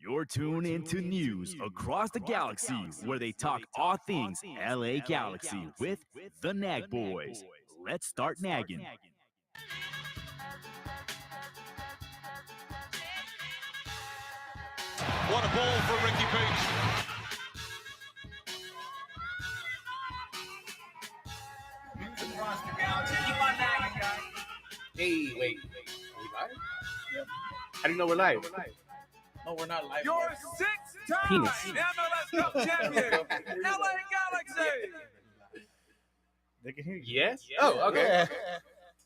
You're tuned into news across the galaxy where they talk all things LA Galaxy with the NAG Boys. Let's start nagging. What a ball for Ricky Beach. Hey, wait. Are we live? Yeah. How do you know we're live? No, we're not live. Your six-time Penis. MLS Cup champion, LA Galaxy. They can hear you. Yes? Oh, okay.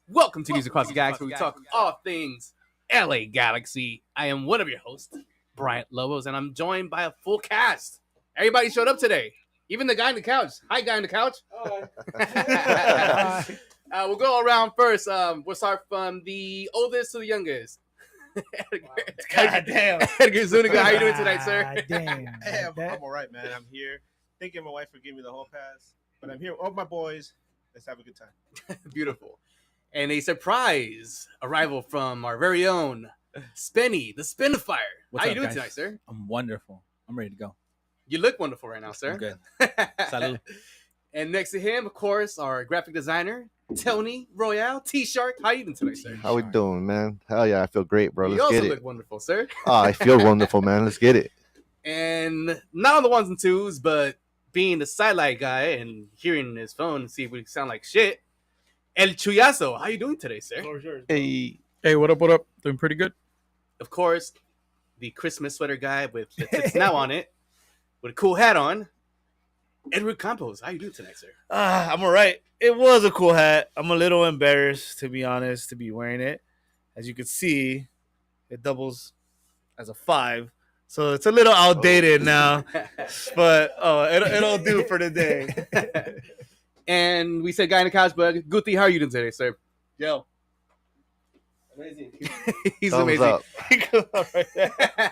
Welcome to News Across the Galaxy, where we talk all things LA Galaxy. I am one of your hosts, Bryant Lobos, and I'm joined by a full cast. Everybody showed up today. Even the guy on the couch. Hi, guy on the couch. We'll go around first. We'll start from the oldest to the youngest. God damn. Edgar Zuniga, how you doing tonight, sir? Damn. Hey, I'm all right, man. I'm here. Thank you, my wife, for giving me the whole pass. But I'm here with all my boys. Let's have a good time. Beautiful. And a surprise arrival from our very own Spenny, the Spinifier. What's how up, you doing guys? tonight, sir? I'm wonderful. I'm ready to go. You look wonderful right now, sir. I'm good. Salud. And next to him, of course, our graphic designer, Tony Royale, T-Shark. How you doing tonight, sir? How we doing, man? Hell yeah, I feel great, bro. You Let's also get look it. wonderful, sir. I feel wonderful, man. Let's get it. And not on the ones and twos, but being the sidelight guy and hearing his phone and see if we sound like shit. El Chuyazo, how you doing today, sir? Hey, Hey, what up, what up? Doing pretty good. Of course, the Christmas sweater guy with the tits now on it, with a cool hat on. Edward Campos, how you doing tonight, sir? I'm all right. It was a cool hat. I'm a little embarrassed, to be honest, to be wearing it. As you can see, it doubles as a 5. So it's a little outdated now, but it'll do for the day. And we said guy in the couch, but Guti, how are you doing today, sir? Yo. Amazing. He's Thumbs amazing. up.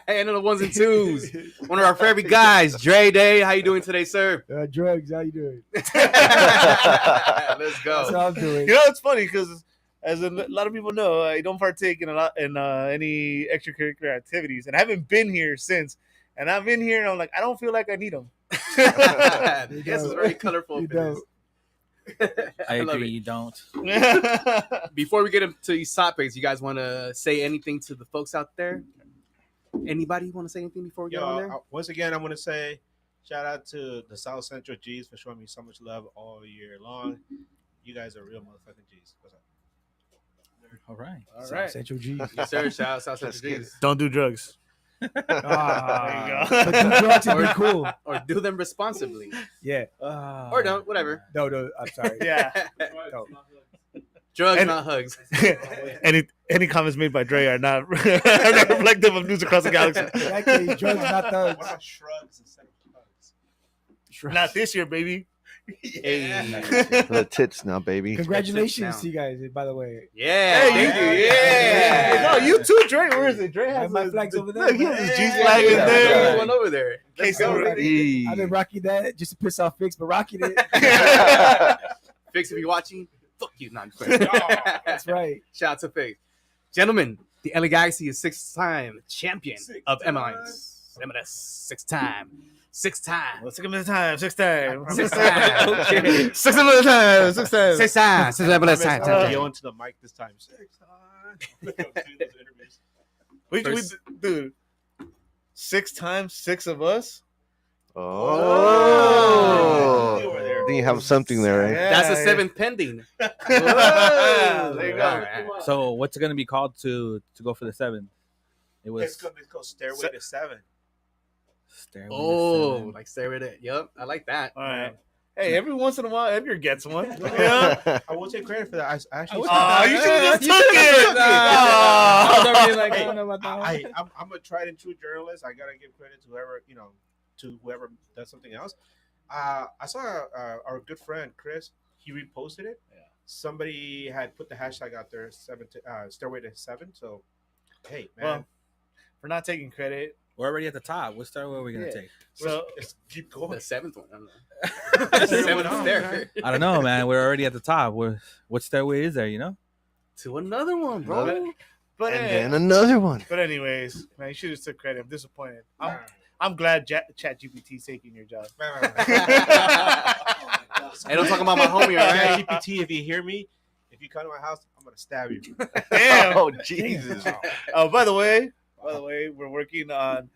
And the ones and twos. One of our favorite guys, Dre Day. How you doing today, sir? Drugs, how you doing? Let's That's go. how I'm doing. You know, it's funny because as a lot of people know, I don't partake in any extracurricular activities, and I haven't been here since. And I'm in here, and I'm like, I don't feel like I need them. This is very colorful. You don't. I love agree. it. You don't. Before we get into these topics, you guys want to say anything to the folks out there? Anybody want to say anything before we get on there? Once again, I'm going to say shout out to the South Central G's for showing me so much love all year long. You guys are real motherfucking G's. What's up? All right. All right. Central G. Yes, sir. Shout out South Let's Central get G's. Don't do drugs. Ah, There you go. but the drugs would be cool. Or do them responsibly. Yeah. Or don't, whatever. No, I'm sorry. Yeah. No. Drugs, And- not hugs. any comments made by Dre are not reflective of news across the galaxy. Exactly. Drugs, not What thugs. about shrugs instead of hugs? Not this year, baby. The tits now, baby. Congratulations Now. to you guys, by the way. Yeah. Hey, thank you. Yeah. No, you too, Dre. Where is it? Dre has My the- flag's over there. Look, he has his G's Yeah, flag in yeah, there. there's one over there. Let's Let's go, go. baby. I've been rocking that just to piss off Fix, but rocking it. Fix, if you're watching, fuck you. No, I'm just playing. That's right. Shout out to Fix. Gentlemen, the LA Galaxy is six-time champion of MLS. MLS. Six-time. Let's give him the time. Six times. Six times. Okay. Six another time. Six times. Six-time. MLS I'm time. yelling to the mic this time. 6 times. Dude, 6 times, 6 of us. Oh. You were there. Then you have something there, right? That's a seventh pending. There you go. All right. So what's it gonna be called to go for the 7th? It was It's called Stairway to 7. Stairway to Oh, 7. like stay with it. Yep, I like that. All right. Hey, every once in a while, Edgar gets one. Yeah. I will take credit for that. I actually. Oh, you should have just You took should've it. took it. Oh. I was already like, I Hey, don't know about that one. I'm a tried and true journalist. I gotta give credit to whoever does something else. I saw our good friend Chris. He reposted it. Yeah. Somebody had put the hashtag out there, Stairway to 7. So, hey man, Well, for not taking credit. We're already at the top. What stairway are we gonna Yeah. take? So let's keep going. The seventh one. I don't know. Let's The see seventh what's on, stair. man. I don't know, man. We're already at the top. What stairway is there? You know? To another one, bro. But And then another one. But anyways, man, you should have took credit. I'm disappointed. I'm glad ChatGPT's taking your job. Hey, don't talk about my homie, all right? GPT, if you hear me, if you come to my house, I'm gonna stab you. Damn. Oh, Jesus. Oh, by the way, we're working on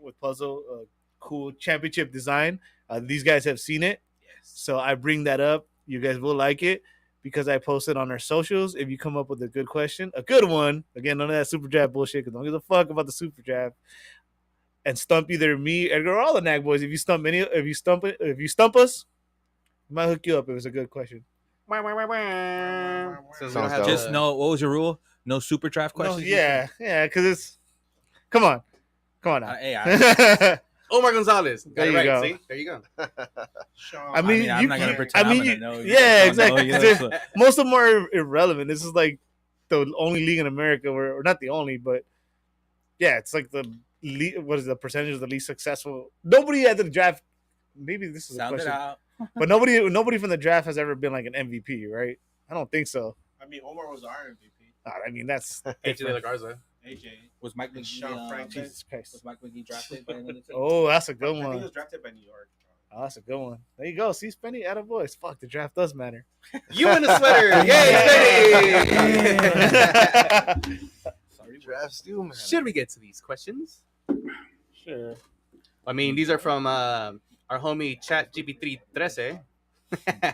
with Puzzle cool championship design. These guys have seen it, so I bring that up. You guys will like it because I posted on our socials. If you come up with a good question, a good one, again, none of that super draft bullshit. Because don't give a fuck about the super draft. And stump either me, Edgar, or all the NAG boys. If you stump us, we might hook you up if it's a good question. Since we don't Sounds have dope. Just the- no. What was your rule? No super draft No, questions. yeah, because it's. Come on now. Hey, Omar Gonzalez. Got There it you right. go. See? There you go. I mean, I'm you not gonna can't- pretend. I mean, I'm you- gonna know. yeah, I exactly. know, you know, so- Most of them are irrelevant. This is like the only league in America where, or not the only, but yeah, it's like the what is the percentage of the least successful? Nobody at the draft. Maybe this is a Sound it question, out. but nobody from the draft has ever been like an MVP, right? I don't think so. I mean, Omar was our MVP. I mean, that's AJ De La Garza. AJ. Was Mike And McGee? Sean Franklin. Jesus Christ. Was Mike McGee drafted by another team? Oh, that's a good I think he one. was drafted by New York. Oh, that's a good one. There you go. See, Spenny out of voice. Fuck, the draft does matter. You in the sweater. Yay, Spenny. Sorry, drafts do, man. Should we get to these questions? Sure. I mean, these are from our homie ChatGPT13. Oh, yeah.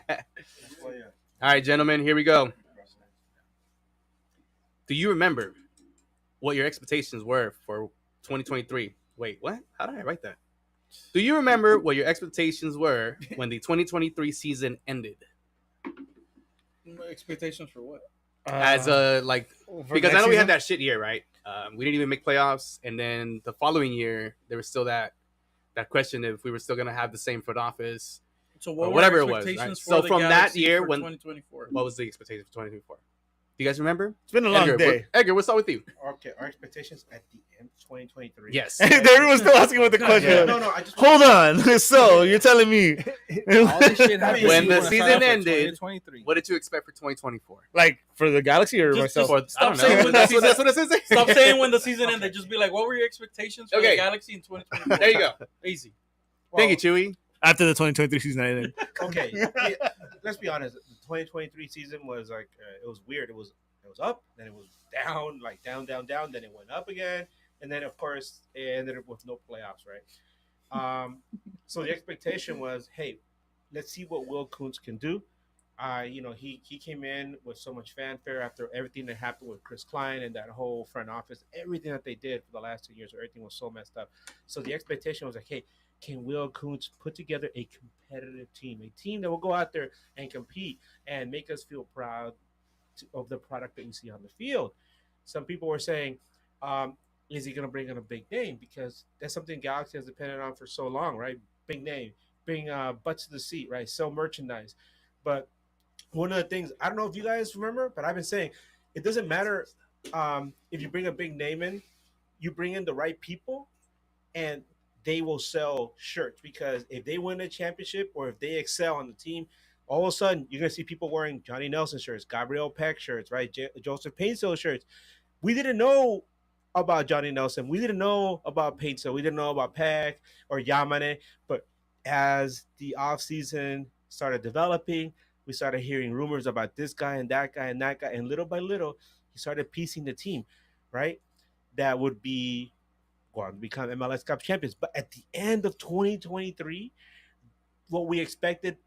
All right, gentlemen, here we go. Do you remember what your expectations were for 2023? Wait, what? How did I write that? Do you remember what your expectations were when the 2023 season ended? Expectations for what? As a like, because I know we had that shit year, right? We didn't even make playoffs, and then the following year there was still that question if we were still gonna have the same front office. So Or what whatever were it was, expectations right? So for the from that Galaxy year for when- 2024? What was the expectation for 2024? Do you guys remember? It's been a long Edgar, day. Edgar, what's up with you? Okay, our expectations at the end of 2023. Yes. Everyone's still asking what the question Yeah. is. No, I just Hold on. So you're telling me All this shit happened When the before I season signed up for ended, 2023. What did you expect for 2024? like for the Galaxy or Just- myself? For, I Stop don't saying know. when the That's what, season- that's what it says. Stop saying when the season ended. Just be like, what were your expectations for Okay. the Galaxy in 2024? There you go. Easy. Thank you, Chewy. After the 2023 season ended. Okay, let's be honest. The 2023 season was like it was weird. It was up, then it was down, like down, then it went up again, and then of course it ended up with no playoffs, right? So the expectation was, hey, let's see what Will Kuntz can do. He came in with so much fanfare after everything that happened with Chris Klein and that whole front office, everything that they did for the last 2 years, everything was so messed up. So the expectation was like, hey, can Will Kuntz put together a competitive team, a team that will go out there and compete and make us feel proud of the product that we see on the field? Some people were saying, is he going to bring in a big name? Because that's something Galaxy has depended on for so long, right? Big name, bring butts to the seat, right? Sell merchandise. But one of the things, I don't know if you guys remember, but I've been saying, it doesn't matter if you bring a big name in, you bring in the right people, and they will sell shirts, because if they win a championship or if they excel on the team, all of a sudden you're gonna see people wearing Johnny Nelson shirts, Gabriel Peck shirts, right? Joseph Painsil shirts. We didn't know about Johnny Nelson. We didn't know about Painsil. We didn't know about Peck or Yamane. But as the offseason started developing, we started hearing rumors about this guy and that guy and that guy, and little by little, he started piecing the team, right? That would be going to become MLS Cup champions. But at the end of 2023, what I expected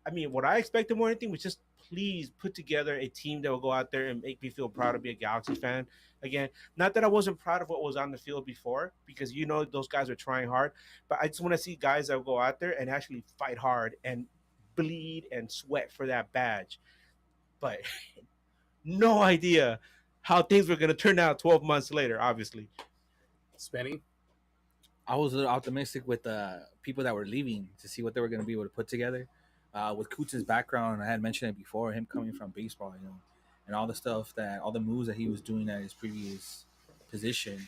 more than anything was just please put together a team that will go out there and make me feel proud to be a Galaxy fan again. Not that I wasn't proud of what was on the field before, because those guys are trying hard, but I just want to see guys that will go out there and actually fight hard and bleed and sweat for that badge. But no idea how things were going to turn out 12 months later, obviously. Spenny? I was a little optimistic with the people that were leaving to see what they were going to be able to put together. With Kuntz's background, I had mentioned it before, him coming from baseball, and all the moves that he was doing at his previous position,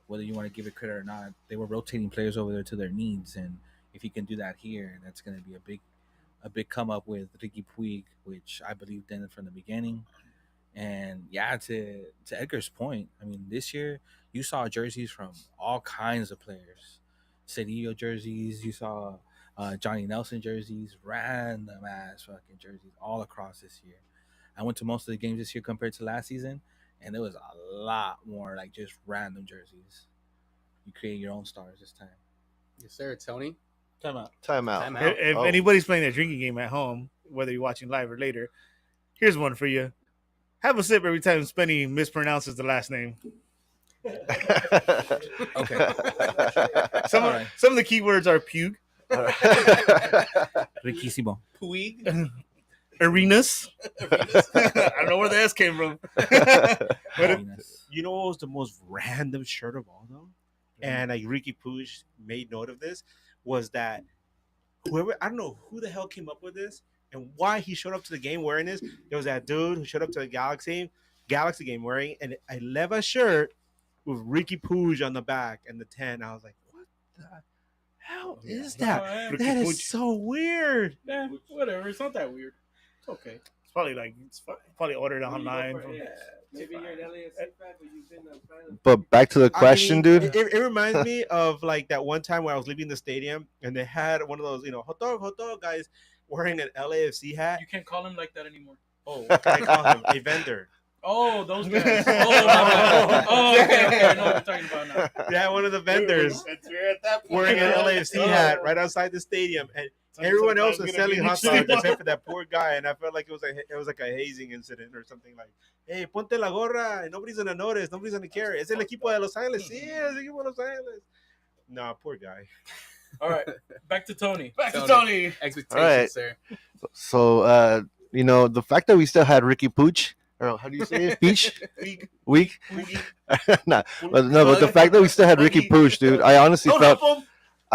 whether you want to give it credit or not, they were rotating players over there to their needs. And if he can do that here, that's going to be a big come up with Ricky Puig, which I believed in from the beginning. And yeah, to Edgar's point, I mean, this year you saw jerseys from all kinds of players. Cedillo jerseys, you saw Johnny Nelson jerseys, random ass fucking jerseys all across this year. I went to most of the games this year compared to last season, and there was a lot more like just random jerseys. You create your own stars this time. Yes, sir. Tony? Time out. Time out. Time out. If Oh. anybody's playing a drinking game at home, whether you're watching live or later, here's one for you. Have a sip every time Spenny mispronounces the last name. Okay. Some All right. of the keywords are puke, Riquísimo. Puig? arenas. I don't know where the S came from. But You know what was the most random shirt of all, though? And like Ricky Puig made note of this, was that I don't know who the hell came up with this and why he showed up to the game wearing this. There was that dude who showed up to the Galaxy game wearing an Eleva shirt with Ricky Puig on the back and the 10. I was like, what the hell is that? Ricky That Puig. is so weird. Yeah, whatever. It's not that weird. It's okay. It's probably ordered online. Maybe you're an LAFC fan, but you've been a fan. But back to the question, dude. It reminds me of like that one time where I was leaving the stadium and they had one of those, hot dog guys wearing an LAFC hat. You can't call him like that anymore. Oh, what can I call him? A vendor. Oh, those guys. Okay. I know what you're talking about now. Yeah, one of the vendors wearing an LAFC hat right outside the stadium, and everyone else was selling hot dogs except for that poor guy. And I felt like it was like a hazing incident or something like, "Hey, ponte la gorra, and nobody's gonna notice, nobody's gonna care. Es el equipo de Los Angeles. Sí, es el equipo de Los Angeles." Nah, poor guy. All right, back to Tony. Expectations, All right. sir. So, the fact that we still had Ricky Puig Or how do you say it? Beach? Weak. Weak? Nah, but no, but the fact that we still had Ricky Pooch, dude, I honestly Don't felt help him.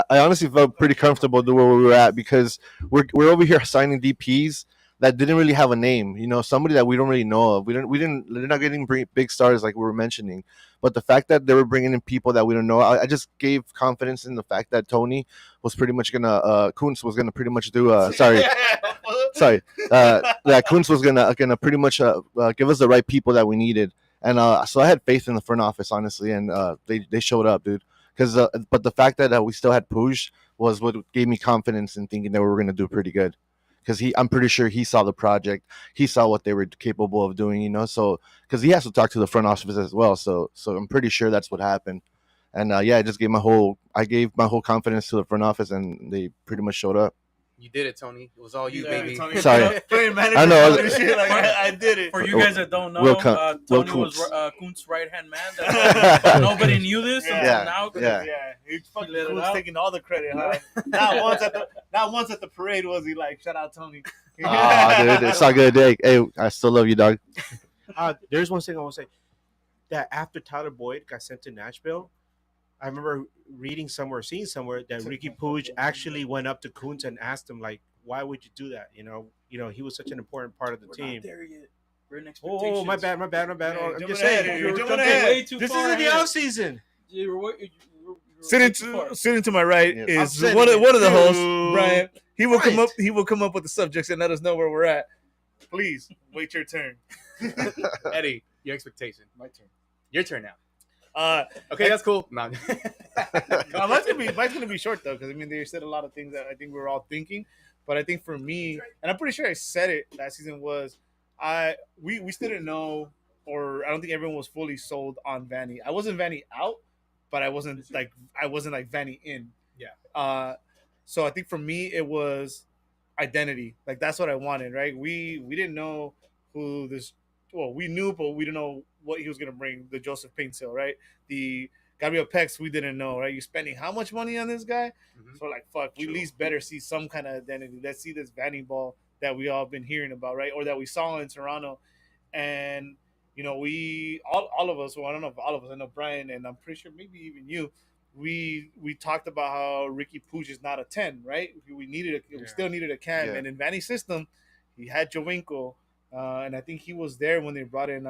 I honestly felt pretty comfortable to where we were at because we're over here signing DPs that didn't really have a name. You know, somebody that we don't really know of. We didn't. They're not getting big stars like we were mentioning. But the fact that they were bringing in people that we don't know, I just gave confidence in the fact that Tony was pretty much gonna. Kuntz was gonna pretty much do. Sorry. That Kuntz was gonna pretty much give us the right people that we needed. And so I had faith in the front office, honestly, and they showed up, dude. Because but the fact that we still had Puig was what gave me confidence in thinking that we were going to do pretty good. Because I'm pretty sure he saw the project, he saw what they were capable of doing, you know. So because he has to talk to the front office as well, so I'm pretty sure that's what happened. And yeah, I gave my whole confidence to the front office, and they pretty much showed up. You did it, Tony. It was all you, Yeah, baby. Tony. Sorry. Playing manager. I know. I did it. For you guys that don't know, Will Tony Kuntz. was Kuntz's right-hand man. That's nobody knew this until Yeah. now. Yeah. He's fucking Let it cool, out. taking all the credit, huh? Not once at the parade was he like, shout out Tony. Ah, dude, it's all good. Hey, I still love you, dog. There's one thing I want to say. That after Tyler Boyd got sent to Nashville, I remember seeing somewhere that Ricky Puig actually went up to Kuntz and asked him, like, why would you do that? You know, he was such an important part of the team. Not there yet. We're in expectations. Oh, my bad. Yeah, I'm jumping just ahead. saying. You're You're jumping jumping ahead. way too This far isn't the ahead. off season. Sitting to my right Yeah. is I'm one of sitting the hosts, to Brian. He will come right. up. He will come up with the subjects and let us know where we're at. Please wait your turn. Eddie, your expectation. My turn. Your turn now. Okay, That's cool. No. mine's gonna be short though, because I mean they said a lot of things that I think we were all thinking, but I think for me, and I'm pretty sure I said it last season, was we still didn't know, or I don't think everyone was fully sold on Vanny. I wasn't Vanny out, but I wasn't like Vanny in. Yeah. So I think for me it was identity. Like that's what I wanted, right? We didn't know who this. Well, we knew, but we didn't know what he was gonna bring. The Joseph Paintsill, right? The Gabriel Pex, we didn't know, right? You're spending how much money on this guy? Mhm. So like, fuck, we at least better see some kind of identity. Let's see this Vanny ball that we all been hearing about, right? Or that we saw in Toronto, and you know, we all of us. Well, I don't know if all of us. I know Brian, and I'm pretty sure maybe even you. We talked about how Ricky Puig is not a 10, right? We still needed a cam, Yeah. and in Vanny's system, he had Jovinko, and I think he was there when they brought in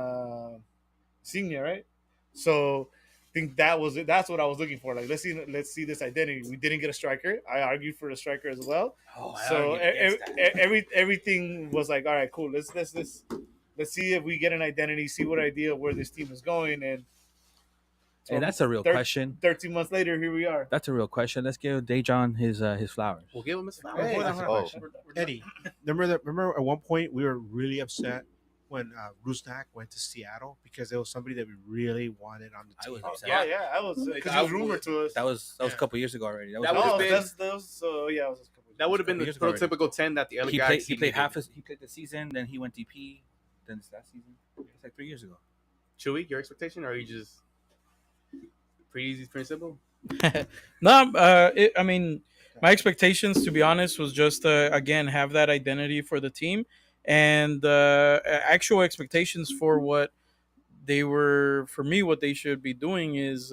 Signia, right? So I think that's what I was looking for. Like let's see this identity. We didn't get a striker. I argued for a striker as well. So everything was like, all right, cool. Let's see if we get an identity, see what idea where this team is going, and Hey, that's a real question. 13 months later, here we are. That's a real question. Let's give Dejan his flowers. We'll give him his flowers. Hey, That's a oh. question. Eddie, remember at one point we were really upset when Rusnak went to Seattle because there was somebody that we really wanted on the I team. was upset. Yeah, I was because it was rumored to us. That was a couple years ago already. That would've Oh, been- that was it was a couple That would have been the Years ago already. prototypical 10 that the LA He Galaxy played needed. he played the season, then he went DP, then that season. It's like 3 years ago. Chewy, your expectation, or are you just pretty easy, pretty simple? No, I mean, my expectations, to be honest, was just again have that identity for the team, and actual expectations for what they were for me. What they should be doing is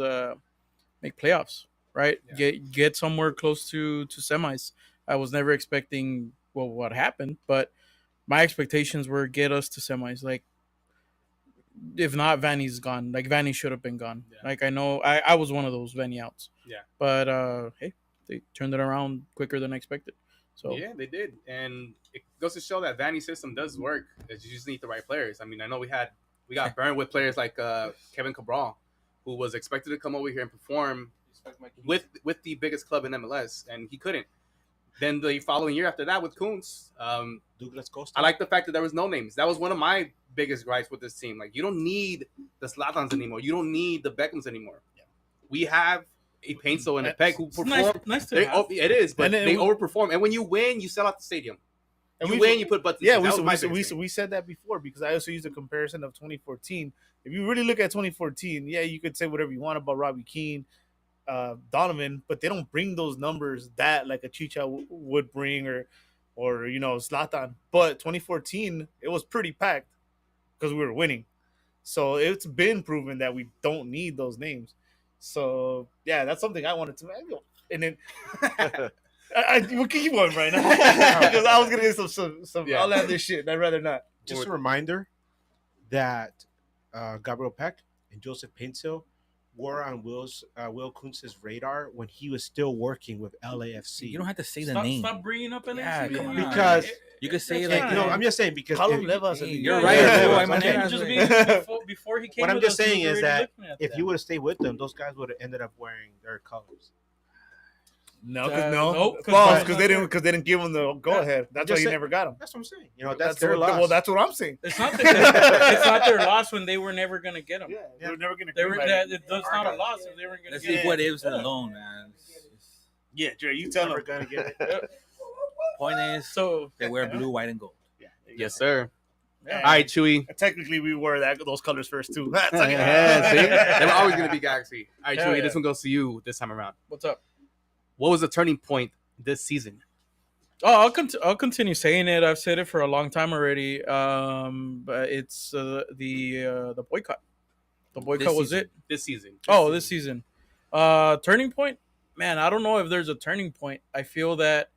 make playoffs, right? Yeah. Get somewhere close to semis. I was never expecting what happened, but my expectations were get us to semis. Like, if not, Vanny's gone. Like, Vanny should have been gone. Yeah. Like, I know I was one of those Vanny outs. Yeah. But hey, they turned it around quicker than expected. So Yeah, they did, and it goes to show that Vanny's system does work. You just need the right players. I mean, I know we got burned with players like Kevin Cabral, who was expected to come over here and perform with the biggest club in MLS, and he couldn't. Then the following year after that with Kuntz, Douglas Costa. I like the fact that there was no names. That was one of my biggest gripes with this team. Like, you don't need the Zlatans anymore. You don't need the Beckhams anymore. Yeah. We have a Paintsill and a Peck who it's perform. nice to They, have. it is, but And then they we- overperform. And when you win, you sell out the stadium. And you we- win, you put butts. in Yeah, seats. That was my biggest thing. we said that before because I also used a comparison of 2014. If you really look at 2014, yeah, you could say whatever you want about Robbie Keane, Donovan, but they don't bring those numbers that like a Chicha would bring or you know Zlatan. But 2014, it was pretty packed. because we were winning. So it's been proven that we don't need those names. So yeah, that's something I wanted to. And then we'll keep going right now because I was gonna get some Yeah. outlandish shit. And I'd rather not. Just a reminder that Gabriel Peck and Joseph Pinto were on Will Kuntz's radar when he was still working with LAFC. You don't have to say the Stop, name. stop bringing up LAC. Yeah, come on. Because You could say it That's like fine. no, I'm just saying because Call him if, Levas. Hey, and- you're Yeah, right. yeah, bro. yeah, I'm an okay. ass Just with- before he came. what I'm with just us, he saying was is already that looking at if that. he would have stayed with them, those guys would have ended up wearing their colors. No, because no, nope, because they didn't give him the go ahead. That's Just why he say- never got him. That's what I'm saying. You know, that's their what, loss. Well, that's what I'm saying. It's not it's not their loss when they were never gonna get him. They're never gonna. They were come that back. that's not a loss if they weren't gonna Let's get leave him. what ifs alone, man. Yeah, Dre, you tell never him. gonna get it. Point is, So they wear blue, white, and gold. Yes, sir. Yeah. All right, Chewy. Technically, we wore those colors first too. Yeah, see? They were always going to be Galaxy. All right, Hell Chewy, yeah. this one goes to you this time around. what's up? What was the turning point this season? Oh, I'll continue saying it. I've said it for a long time already. But it's the boycott. The boycott This was season. it. This season. Oh, this season. Turning point? Man, I don't know if there's a turning point. I feel that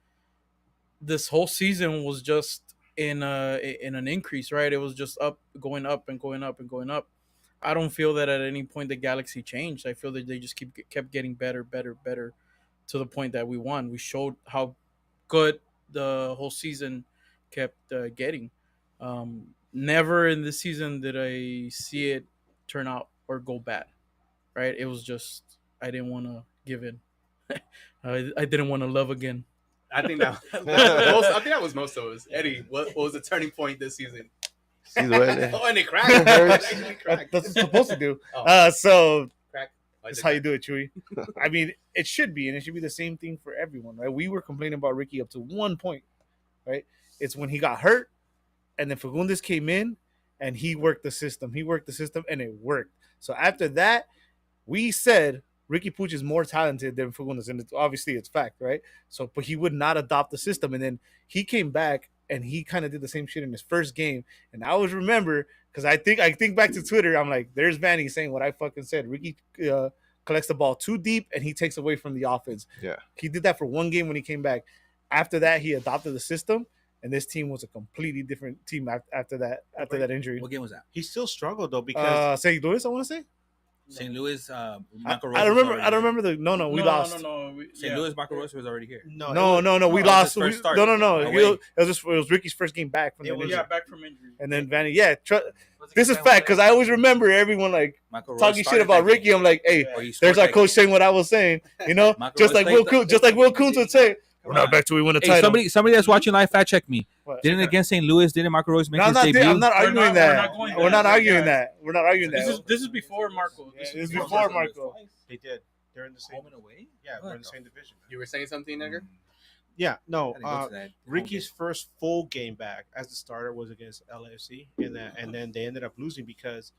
this whole season was just in an increase, right? It was just going up and going up and going up. I don't feel that at any point the Galaxy changed. I feel that they just kept getting better to the point that we won. We showed how good the whole season kept getting. Never in this season did I see it turn out or go bad, right? It was just I didn't want to give in. I didn't want to love again. I think that was most of us. Eddie, what was the turning point this season? See the way Oh, and it cracked. It hurts. It actually cracked. That's what it's supposed to do. Oh. So Crack. that's how you do it, Chewy. I mean, it should be, and it should be the same thing for everyone, right? We were complaining about Ricky up to one point, right? It's when he got hurt, and then Fagundes came in, and he worked the system. He worked the system, and it worked. So after that, we said Ricky Puig is more talented than Fagundes, and obviously it's fact, right? So, but he would not adopt the system, and then he came back and he kind of did the same shit in his first game. And I always remember because I think back to Twitter, I'm like, there's Vanny saying what I fucking said. Ricky collects the ball too deep and he takes away from the offense. Yeah. He did that for one game when he came back. After that, he adopted the system, and this team was a completely different team after that injury. What game was that? He still struggled though because St. Louis, I want to say. St. Louis. I Marco Rose don't was remember. already I don't here. remember the. No, we lost. No. St. Louis. Marco Rose was already here. No, it we No, it was lost. his first start. No. Away. It was Ricky's first game back from the injury. Yeah, back from injury. And then Vanny, this is fact because I always remember everyone like Marco Rose talking shit started about that Ricky. game. I'm like, hey, Or he scored there's our that coach game. saying what I was saying, you know, Marco just Rose like Will played Kuntz would say, we're not back till we win a Hey, title. somebody that's watching live, fact check me. What? Didn't against St. Louis? Didn't Marco Rose make No, his debut? I'm not We're arguing not that. going We're not there. arguing Yeah. that. We're not arguing that. This is before Marco. This is before Marco. they did. They're in the same. Home and away. Yeah, we're in What the the same division. You were saying something, Nigger? Yeah, no. I didn't go to that home Ricky's first full game back as the starter was against LAFC, and then they ended up losing because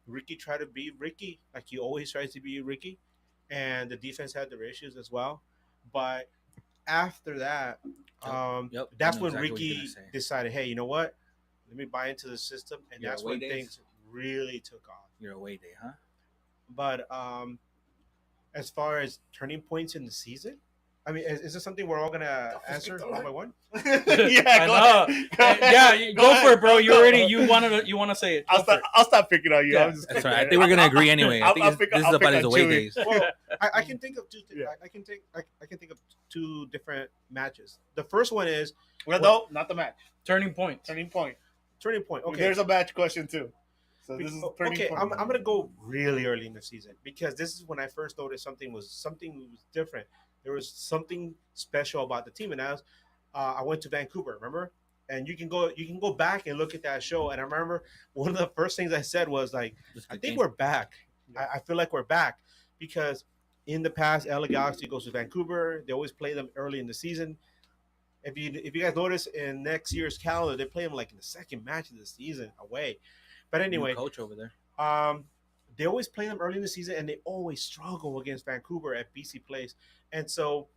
Ricky tried to be Ricky, like he always tries to be Ricky, and the defense had their issues as well. But after that, Yep. that's I know when exactly what you're Ricky gonna say. decided, hey, you know what? Let me buy into the system, and Your that's away when days? things really took off. Your away day, huh? But as far as turning points in the season, I mean, is this something we're all gonna answer one by one? Yeah, I go know. ahead. Yeah, go for it, bro. You want to say it. Go for it. I'll stop picking on you. Yeah. I'm just That's kidding. right. I think we're gonna agree anyway. I think I'll pick- this is I'll about pick his on away Chewy. days. Well, I can think of two. Yeah. I can think of two different matches. The first one is Well, no, not the match. Turning point. Turning point. turning point. Okay, There's a match question too. So this is turning okay. point. I'm gonna go really early in the season because this is when I first noticed something was different. There was something special about the team, and I went to Vancouver. Remember? And you can go back and look at that show. And I remember one of the first things I said was like, I think we're back. I feel like we're back because in the past, LA Galaxy goes to Vancouver. They always play them early in the season. If you guys notice in next year's calendar, they play them like in the second match of the season away. But anyway, New coach over there. they always play them early in the season, and they always struggle against Vancouver at BC Place. And so,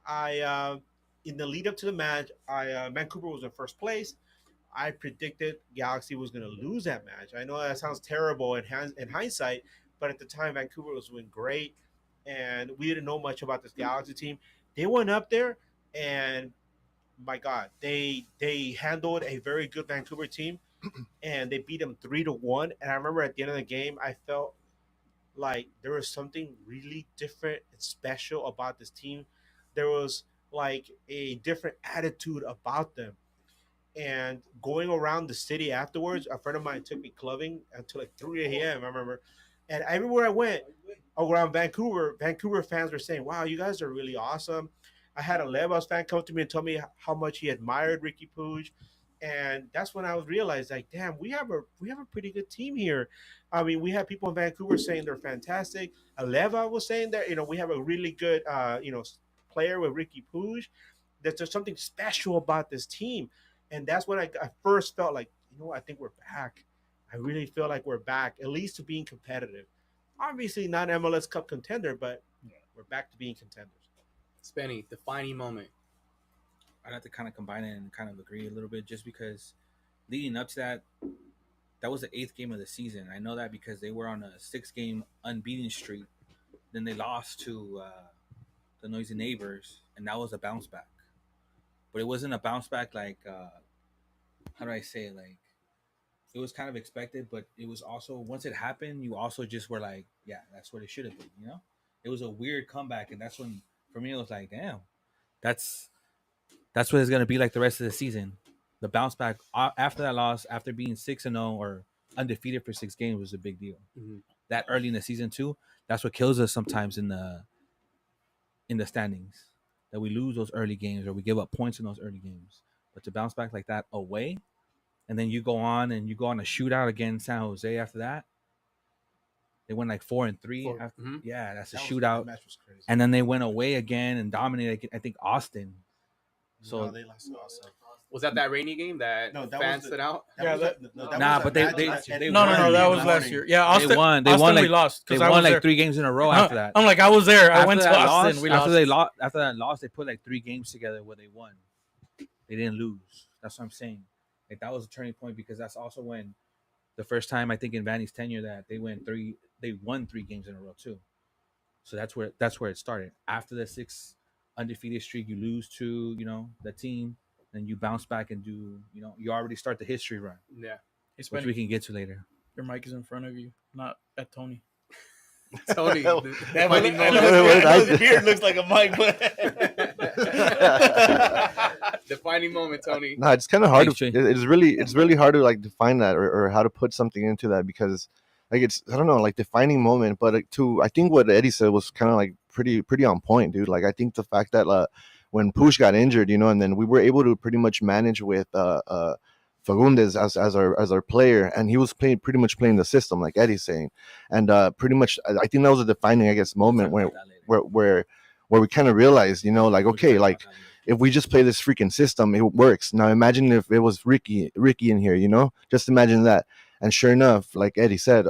I in the lead up to the match, Vancouver was in first place. I predicted Galaxy was going to lose that match. I know that sounds terrible in hindsight, but at the time, Vancouver was doing great, and we didn't know much about this Galaxy team. They went up there, and my God, they handled a very good Vancouver team, and they beat them 3-1. And I remember at the end of the game, I felt like there was something really different and special about this team. There was like a different attitude about them. And going around the city afterwards, a friend of mine took me clubbing until like 3 a.m. I remember. And everywhere I went around Vancouver, Vancouver fans were saying, wow, you guys are really awesome. I had a Levos fan come to me and tell me how much he admired Ricky Puig. And that's when I was realized, like, damn, we have a pretty good team here. I mean, we have people in Vancouver saying they're fantastic. Aleva was saying that, we have a really good, player with Ricky Puig. That there's something special about this team. And that's when I first felt like, I think we're back. I really feel like we're back, at least to being competitive. Obviously, not MLS Cup contender, but we're back to being contenders. Spenny, defining moment. I'd have to kind of combine it and kind of agree a little bit, just because leading up to that, that was the 8th game of the season. I know that because they were on a 6-game unbeaten streak. Then they lost to the Noisy Neighbors, and that was a bounce back. But it wasn't a bounce back like, how do I say it? Like, it was kind of expected, but it was also, once it happened, you also just were like, yeah, that's what it should have been, It was a weird comeback, and that's when, for me, it was like, damn, that's what it's going to be like the rest of the season. The bounce back after that loss, after being 6-0 or undefeated for 6 games, was a big deal. Mm-hmm. That early in the season too, that's what kills us sometimes in the standings. That we lose those early games or we give up points in those early games. But to bounce back like that away, and then you go on a shootout against San Jose after that. They went like 4-3. Mm-hmm. Yeah, that's a That shootout. match was crazy. And then they went away again and dominated, I think, Austin. So No, they lost to Austin. Was that rainy game that No, that fans was stood out? That Yeah, was Nah, a but they- match they- that they Eddie No, won. that was in the last morning. year. Yeah, Austin. They won. They Austin, won we like lost they because I won was like there. 3 games in a row after that. I'm like, I was there. I After went to that Austin. loss, We after lost. after that loss, they put like 3 games together where they won. They didn't lose. That's what I'm saying. Like, that was a turning point, because that's also when the first time, I think, in Vanny's tenure that they won 3 games in a row too. So that's where it started. After the 6 undefeated streak, you lose to the team, then you bounce back and do you already start the history run, Yeah. It's which funny. we can get to later. Your mic is in front of you, not at Tony. Tony, That defining one, moment. his beard looks like a mic, but Defining moment, Tony. No, it's kind of hard. Thanks, To, Jay. it's really hard to like define that, or how to put something into that, because like it's, I don't know, like defining moment. But I think what Eddie said was kind of like pretty on point, dude. Like, I think the fact that when Push got injured, and then we were able to pretty much manage with Fagundes as our player, and he was pretty much playing the system, like Eddie's saying, and pretty much I think that was a defining, I guess, moment where we kind of realized, like, okay, like, if we just play this freaking system, it works. Now imagine if it was Ricky in here, just imagine that. And sure enough, like Eddie said,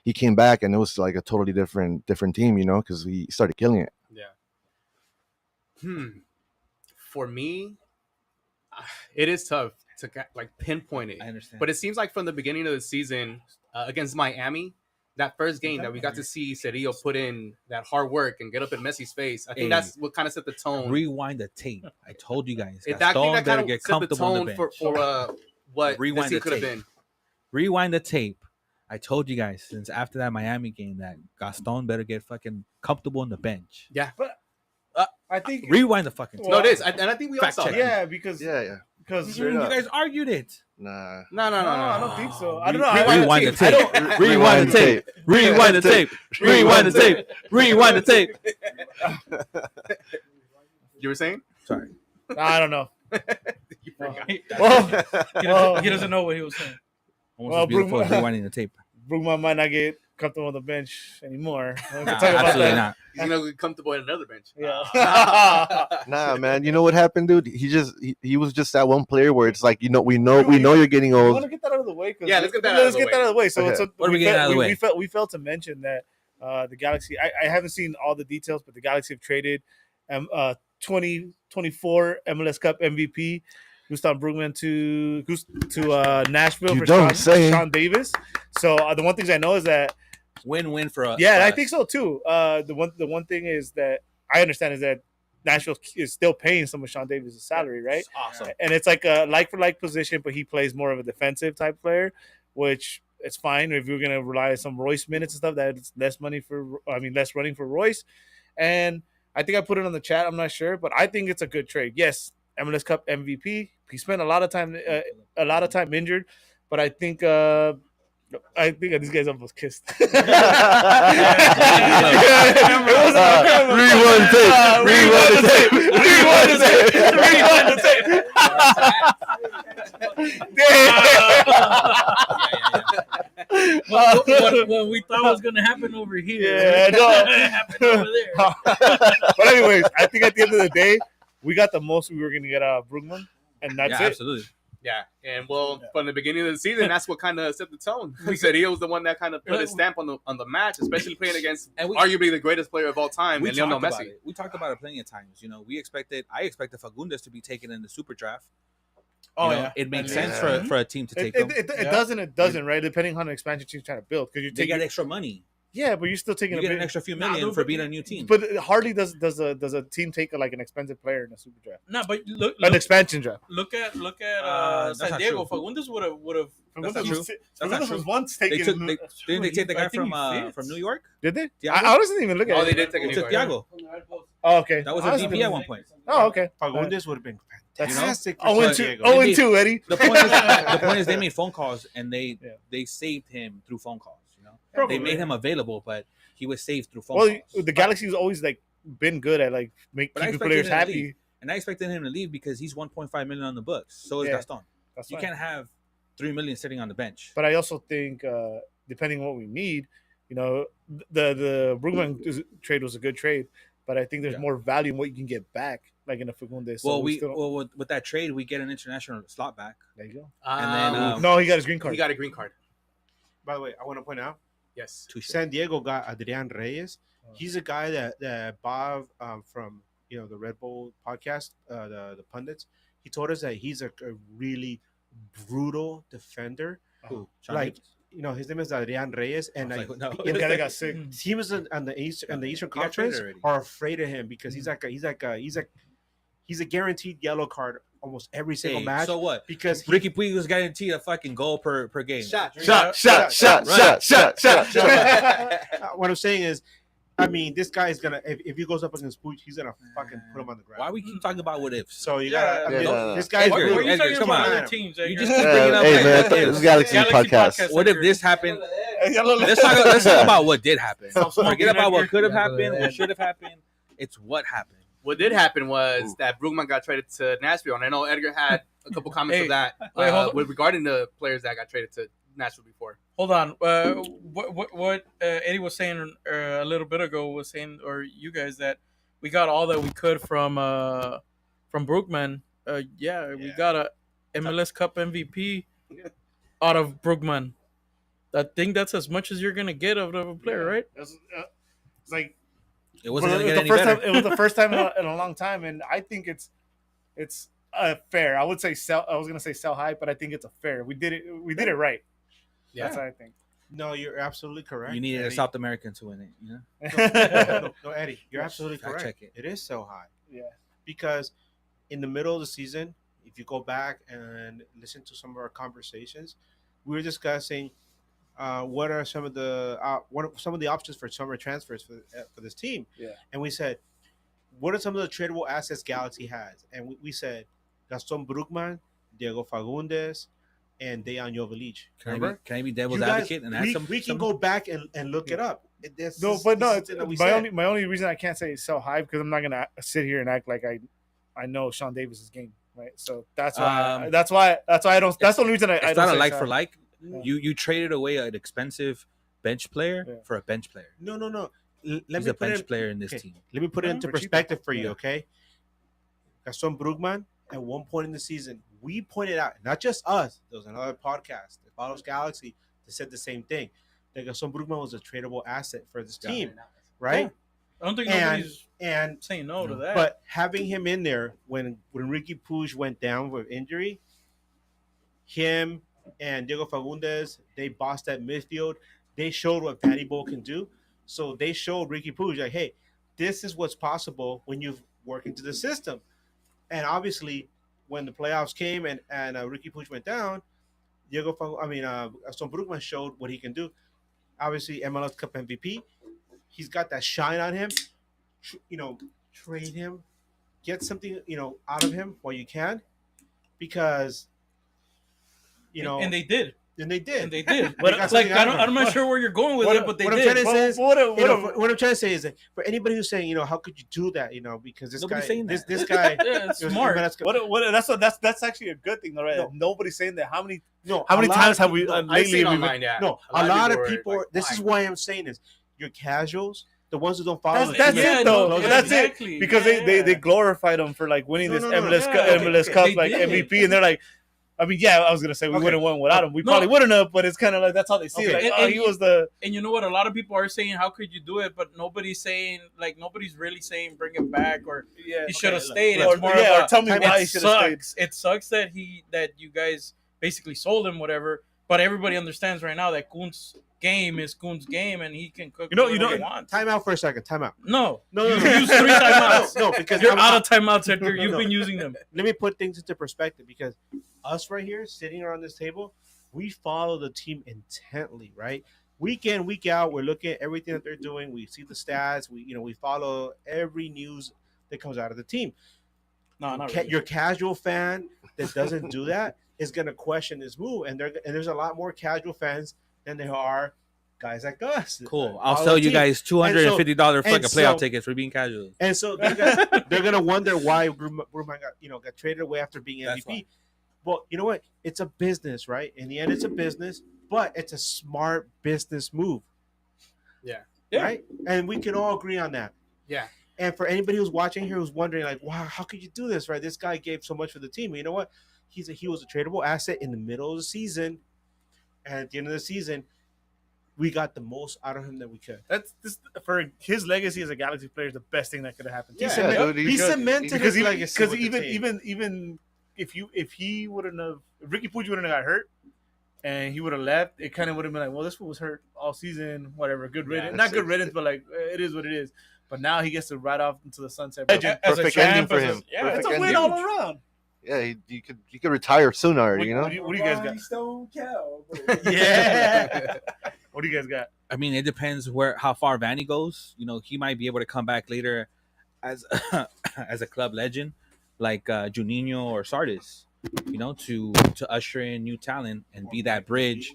he came back and it was like a totally different team, because he started killing it. Yeah. For me, it is tough to like pinpoint it. I understand. But it seems like from the beginning of the season against Miami, that first game that we got to see Cerillo put in that hard work and get up in Messi's face, I think that's what kind of set the tone. Rewind the tape. I told you guys. That Gaston kind better of get set the comfortable on tone the for bench. what Rewind the scene the could have tape. been. Rewind the tape. I told you guys since after that Miami game that Gaston better get fucking comfortable on the bench. Yeah. I think Rewind the fucking tape. No, it is. And I think we all Fact saw check. that. yeah, because Yeah. You guys argued it. Nah. No, I don't think so. I don't know. Rewind the tape. Rewind the tape. Rewind the tape. Rewind the tape. Rewind the tape. You were saying? Sorry. I don't know. You forgot. Well, He doesn't know what he was saying. Almost Well, as beautiful as Bruno- rewinding the tape. Brugman might not get comfortable on the bench anymore. We can Nah, talk about absolutely that. not. He's gonna be comfortable at another bench. Yeah. Nah, man. You know what happened, dude? He was just that one player where it's like, we know you're getting I want old. to get that out of the way. Yeah, let's get that out of the way. So, Okay. so What are we getting out of the way? We failed to mention that the Galaxy. I haven't seen all the details, but the Galaxy have traded 2024 MLS Cup MVP Gustav Brugman to Nashville You for don't say. Sean Davis. So the one thing I know is that Win-win for us. yeah, I think so too. The one thing is that I understand is that Nashville is still paying some of Sean Davis' salary, right? Awesome. And it's like a like for like position, but he plays more of a defensive type player, which it's fine if you're gonna rely on some Royce minutes and stuff. That's less money less running for Royce. And I think I put it on the chat. I'm not sure, but I think it's a good trade. Yes, MLS Cup MVP. He spent a lot of time injured, but I think these guys almost kissed. Rewind the tape. What we thought was gonna happen over here, happened over there. But anyways, I think at the end of the day, we got the most we were gonna get out of Brugman, and that's it. Absolutely. Yeah, and from the beginning of the season, that's what kind of set the tone. We said he was the one that kind of put his stamp on the match, especially playing against arguably the greatest player of all time, and Lionel Messi. We talked about it plenty of times. I expected Fagundes to be taken in the super draft. It makes sense for a team to take him. It doesn't, right? Depending on the expansion team's trying to build, because they got extra money. Yeah, but you're still taking an extra few million for being a new team. But hardly does a team take like an expensive player in a super draft. No, but look an expansion draft. Look at San Diego. Fagundes would have. That's not true. Fagundes was once taken. Didn't they take the guy from New York? Did they? I honestly didn't even look at it. Oh, they did take a New Thiago. Oh, okay. That was a DP at one point. Oh, okay. Fagundes would have been fantastic. 0-2, Eddie. The point is, they made phone calls and they saved him through phone calls. They made him available, but he was saved through phone calls. The Galaxy's always been good at keeping players happy. And I expected him to leave because he's 1.5 million on the books. So is Gaston. You can't have 3 million sitting on the bench. But I also think, depending on what we need, the Brugman trade was a good trade. But I think there's more value in what you can get back, like in a Fagundes. Well, with that trade, we get an international slot back. There you go. And then no, he got his green card. He got a green card. By the way, I want to point out. Yes. San Diego got Adrian Reyes. He's a guy that Bob from the Red Bull podcast, the pundits. He told us that he's a really brutal defender. His name is Adrian Reyes, and the guy that got sick. Teams on the Eastern Conference are afraid of him because he's a guaranteed yellow card almost every single match. So what? Because Ricky Puig was guaranteed a fucking goal per game. Shot. What I'm saying is, this guy is gonna if he goes up against Puig, he's gonna fucking put him on the ground. Why we keep talking about what ifs? So you gotta. This guy's Why are you talking come about on. other teams? You just keep bringing up. Hey man, this is Galaxy podcast. What if this happened? Let's talk about what did happen. Forget about what could have happened, what should have happened. It's what happened. What did happen was that Brugman got traded to Nashville, and I know Edgar had a couple comments of that regarding the players that got traded to Nashville before. Hold on. What Eddie was saying a little bit ago was saying, or you guys, that we got all that we could from Brugman. We got a MLS Cup MVP out of Brugman. I think that's as much as you're gonna get out of a player, right? It's like. It wasn't going to get any better. It was the first time in a long time, and I think it's fair. I would say sell. I was going to say sell high, but I think it's a fair. We did it right. Yeah, that's what I think. No, you're absolutely correct. You needed a South American to win it. No, Eddie, you're absolutely correct. Check it. It is so high. Yeah, because in the middle of the season, if you go back and listen to some of our conversations, we were discussing. What are some of the options for summer transfers for this team? Yeah. And we said, what are some of the tradable assets Galaxy has? And we said, Gaston Brugman, Diego Fagundes, and Dejan Jovilic. Can I be devil's advocate and add some? We can go back and look it up. My only reason I can't say sell high because I'm not gonna sit here and act like I know Sean Davis's game, right? So that's why I don't. That's the only reason it's I not don't a say like sell. for like. You traded away an expensive bench player for a bench player. No. He's a bench player in this team. Let me put it into perspective for you, okay? Gaston Brugman, at one point in the season, we pointed out, not just us, there was another podcast, the Follows Galaxy, that said the same thing. That Gaston Brugman was a tradable asset for this team, right? I don't think And- nobody's And saying no to that. but having him in there when Ricky Puig went down with injury, him and Diego Fagundes, they bossed that midfield. They showed what Patty Bowl can do. So they showed Ricky Puig like, hey, this is what's possible when you work into the system. And obviously, when the playoffs came and Ricky Puig went down, Son Brugman showed what he can do. Obviously, MLS Cup MVP. He's got that shine on him. Trade him, get something out of him while you can, because and they did. And they did. And they did. But But like, I'm not sure where you're going with it, but they what did. I'm trying to say is, What what I'm trying to say is that for anybody who's saying, how could you do that? Because this Nobody's guy, saying this, that. this guy, Yeah, it's smart. that's actually a good thing, though, right? No. Nobody's saying that. How many a lot times of have we people- I see lately? it have we online. Yeah, No, a lot of are people. like, This is why? why I'm saying this. Your casuals, the ones who don't follow. That's the it, team, though. those are That's the- it. Because they glorified him for like winning No, this no, no, MLS no. Cup, Yeah, MLS okay, Cup they like did. MVP, and they're like, I mean, yeah, I was gonna say we Okay. wouldn't have won without him. We No. probably wouldn't have, but it's kind of like that's how they see it. Okay. Like, And he you- was the And you know what? A lot of people are saying, "How could you do it?" But nobody's saying, nobody's really saying, "Bring him back," or yeah. he should have look, stayed. Or, It's more yeah, of or tell me it why he should have stayed. sucks. It sucks that you guys basically sold him, whatever. But everybody understands right now that Kuhn's game is Kuhn's game, and he can cook. whatever he wants. Time out for a second. Time out. No, No, you no, no. used 3 timeouts. No, because You're I'm- out of timeouts, Edgar. You've been using them. Let me put things into perspective, because us right here sitting around this table, we follow the team intently, right? Week in, week out, we're looking at everything that they're doing. We see the stats. We follow every news that comes out of the team. No, not really. Your casual fan that doesn't do that is going to question this move, and there's a lot more casual fans than there are guys like us. Cool. I'll Follow sell the you team. guys $250 fucking and playoff so- tickets for being casual. And so they're gonna wonder why Brugman got traded away after being That's MVP. Well, you know what? It's a business, right? In the end, it's a business, but it's a smart business move. Yeah. Yeah. Right? And we can all agree on that. Yeah. And for anybody who's watching here who's wondering, like, wow, how could you do this? Right? This guy gave so much for the team. You know what? He was a tradable asset in the middle of the season. And at the end of the season, we got the most out of him that we could. that's this for his legacy as a Galaxy player is the best thing that could have happened. He Yeah, cemented, dude, he he's- cemented Because his legacy with the team. even if he wouldn't have if Ricky Puig wouldn't have got hurt and he would have left, it kind of would have been like, well, this fool was hurt all season, whatever, good riddance, not good riddance, but like it is what it is. But now he gets to ride off into the sunset. As a Perfect champ, ending for as a- him. Yeah, Perfect It's a ending. win all around. Yeah, you could retire soon already. You know. What do you guys got? Stone cow. Yeah. What do you guys got? I mean, it depends how far Vanny goes. He might be able to come back later as as a club legend, like Juninho or Sardis. To usher in new talent and be that bridge.